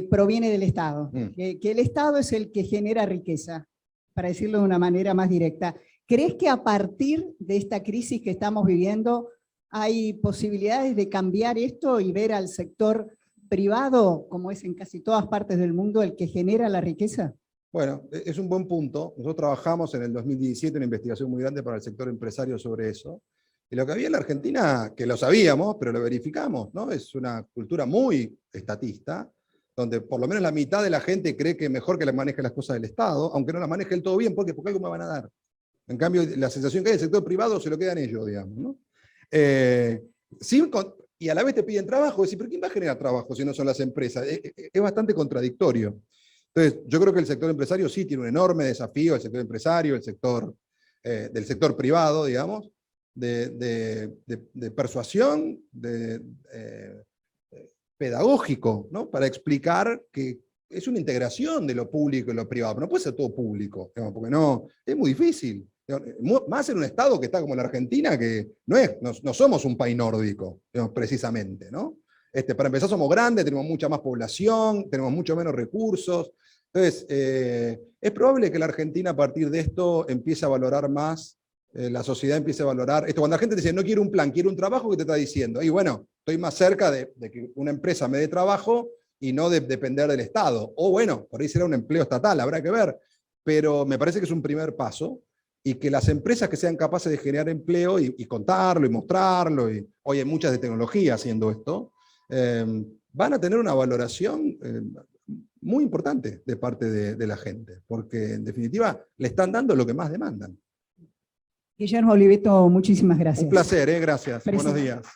proviene del Estado, que el Estado es el que genera riqueza, para decirlo de una manera más directa. ¿Crees que a partir de esta crisis que estamos viviendo hay posibilidades de cambiar esto y ver al sector privado, como es en casi todas partes del mundo, el que genera la riqueza? Bueno, es un buen punto. Nosotros trabajamos en el 2017 una investigación muy grande para el sector empresario sobre eso. Y lo que había en la Argentina, que lo sabíamos, pero lo verificamos, ¿no? Es una cultura muy estatista, donde por lo menos la mitad de la gente cree que es mejor que le maneje las cosas del Estado, aunque no las maneje del todo bien, porque algo me van a dar. En cambio, la sensación que hay del sector privado se lo quedan ellos, digamos, ¿no? Y a la vez te piden trabajo, decís, ¿pero quién va a generar trabajo si no son las empresas? Es bastante contradictorio. Entonces, yo creo que el sector empresario sí tiene un enorme desafío, el sector empresario, el sector del sector privado, digamos, de persuasión, pedagógico, ¿no? Para explicar que es una integración de lo público y lo privado, pero no puede ser todo público, digamos, porque no, es muy difícil. Más en un estado que está como la Argentina, que no somos un país nórdico, digamos, precisamente, ¿no? Para empezar somos grandes, tenemos mucha más población, tenemos mucho menos recursos. Entonces, es probable que la Argentina a partir de esto empiece a valorar más, la sociedad empiece a valorar esto. Cuando la gente dice, no quiero un plan, quiero un trabajo, ¿qué te está diciendo? Y bueno, estoy más cerca de que una empresa me dé trabajo y no de depender del Estado. O bueno, por ahí será un empleo estatal, habrá que ver. Pero me parece que es un primer paso, y que las empresas que sean capaces de generar empleo y contarlo y mostrarlo, y hoy hay muchas de tecnología haciendo esto, van a tener una valoración muy importante de parte de la gente, porque en definitiva le están dando lo que más demandan. Guillermo Oliveto, muchísimas gracias. Un placer, gracias. Presente. Buenos días.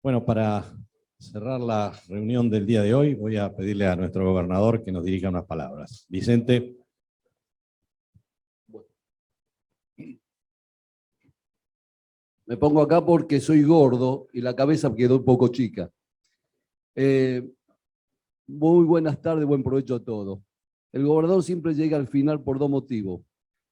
Bueno, para cerrar la reunión del día de hoy, voy a pedirle a nuestro gobernador que nos dirija unas palabras. Vicente. Me pongo acá porque soy gordo y la cabeza quedó un poco chica. Muy buenas tardes, buen provecho a todos. El gobernador siempre llega al final por dos motivos.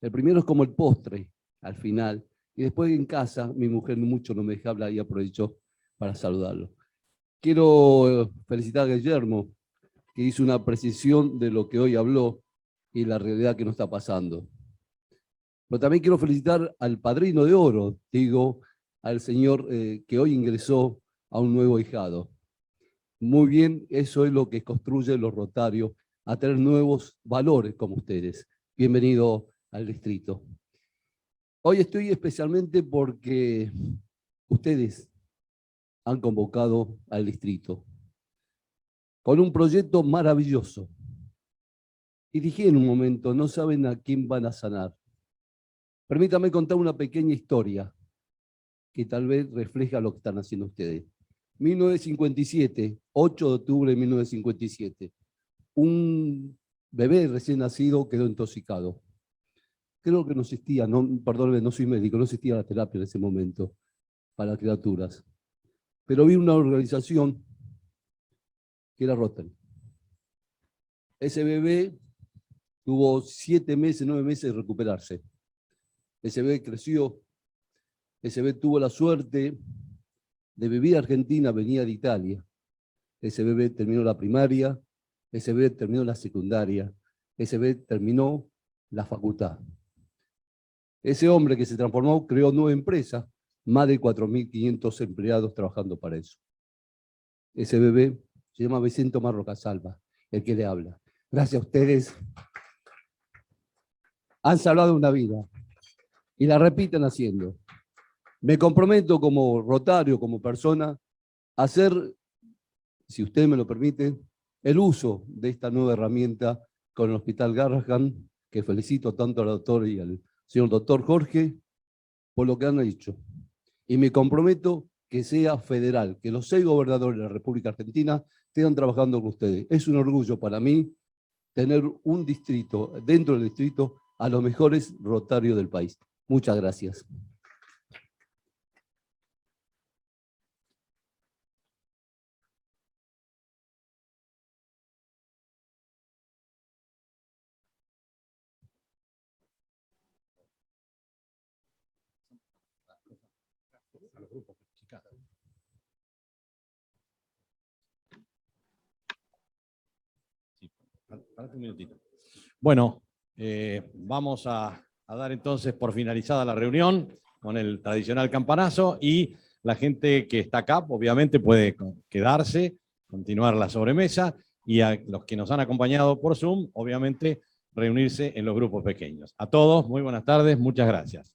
El primero es como el postre, al final. Y después en casa, mi mujer mucho no me deja hablar y aprovecho para saludarlo. Quiero felicitar a Guillermo, que hizo una precisión de lo que hoy habló y la realidad que nos está pasando. Pero también quiero felicitar al padrino de oro, digo, al señor que hoy ingresó a un nuevo ahijado. Muy bien, eso es lo que construye los Rotarios, a tener nuevos valores como ustedes. Bienvenido al distrito. Hoy estoy especialmente porque ustedes han convocado al distrito con un proyecto maravilloso. Y dije en un momento, no saben a quién van a sanar. Permítame contar una pequeña historia que tal vez refleja lo que están haciendo ustedes. 1957, 8 de octubre de 1957, un bebé recién nacido quedó intoxicado. Creo que no existía, perdónenme, no soy médico, no existía la terapia en ese momento para criaturas. Pero vi una organización que era Rotary. Ese bebé tuvo 7 meses, 9 meses de recuperarse. Ese bebé creció, ese bebé tuvo la suerte de vivir Argentina, venía de Italia. Ese bebé terminó la primaria, ese bebé terminó la secundaria, ese bebé terminó la facultad. Ese hombre que se transformó creó 9 empresas, más de 4.500 empleados trabajando para eso. Ese bebé Se llama Vicente Omar Rocasalva, el que le habla. Gracias a ustedes. Han salvado una vida y la repiten haciendo. Me comprometo como rotario, como persona, a hacer, si usted me lo permite, el uso de esta nueva herramienta con el Hospital Garrahan, que felicito tanto al doctor y al señor doctor Jorge por lo que han dicho. Y me comprometo que sea federal, que los 6 gobernadores de la República Argentina estén trabajando con ustedes. Es un orgullo para mí tener un distrito, dentro del distrito, a los mejores rotarios del país. Muchas gracias. Parate un minutito. Bueno, vamos a dar entonces por finalizada la reunión con el tradicional campanazo y la gente que está acá obviamente puede quedarse, continuar la sobremesa y a los que nos han acompañado por Zoom, obviamente reunirse en los grupos pequeños. A todos, muy buenas tardes, muchas gracias.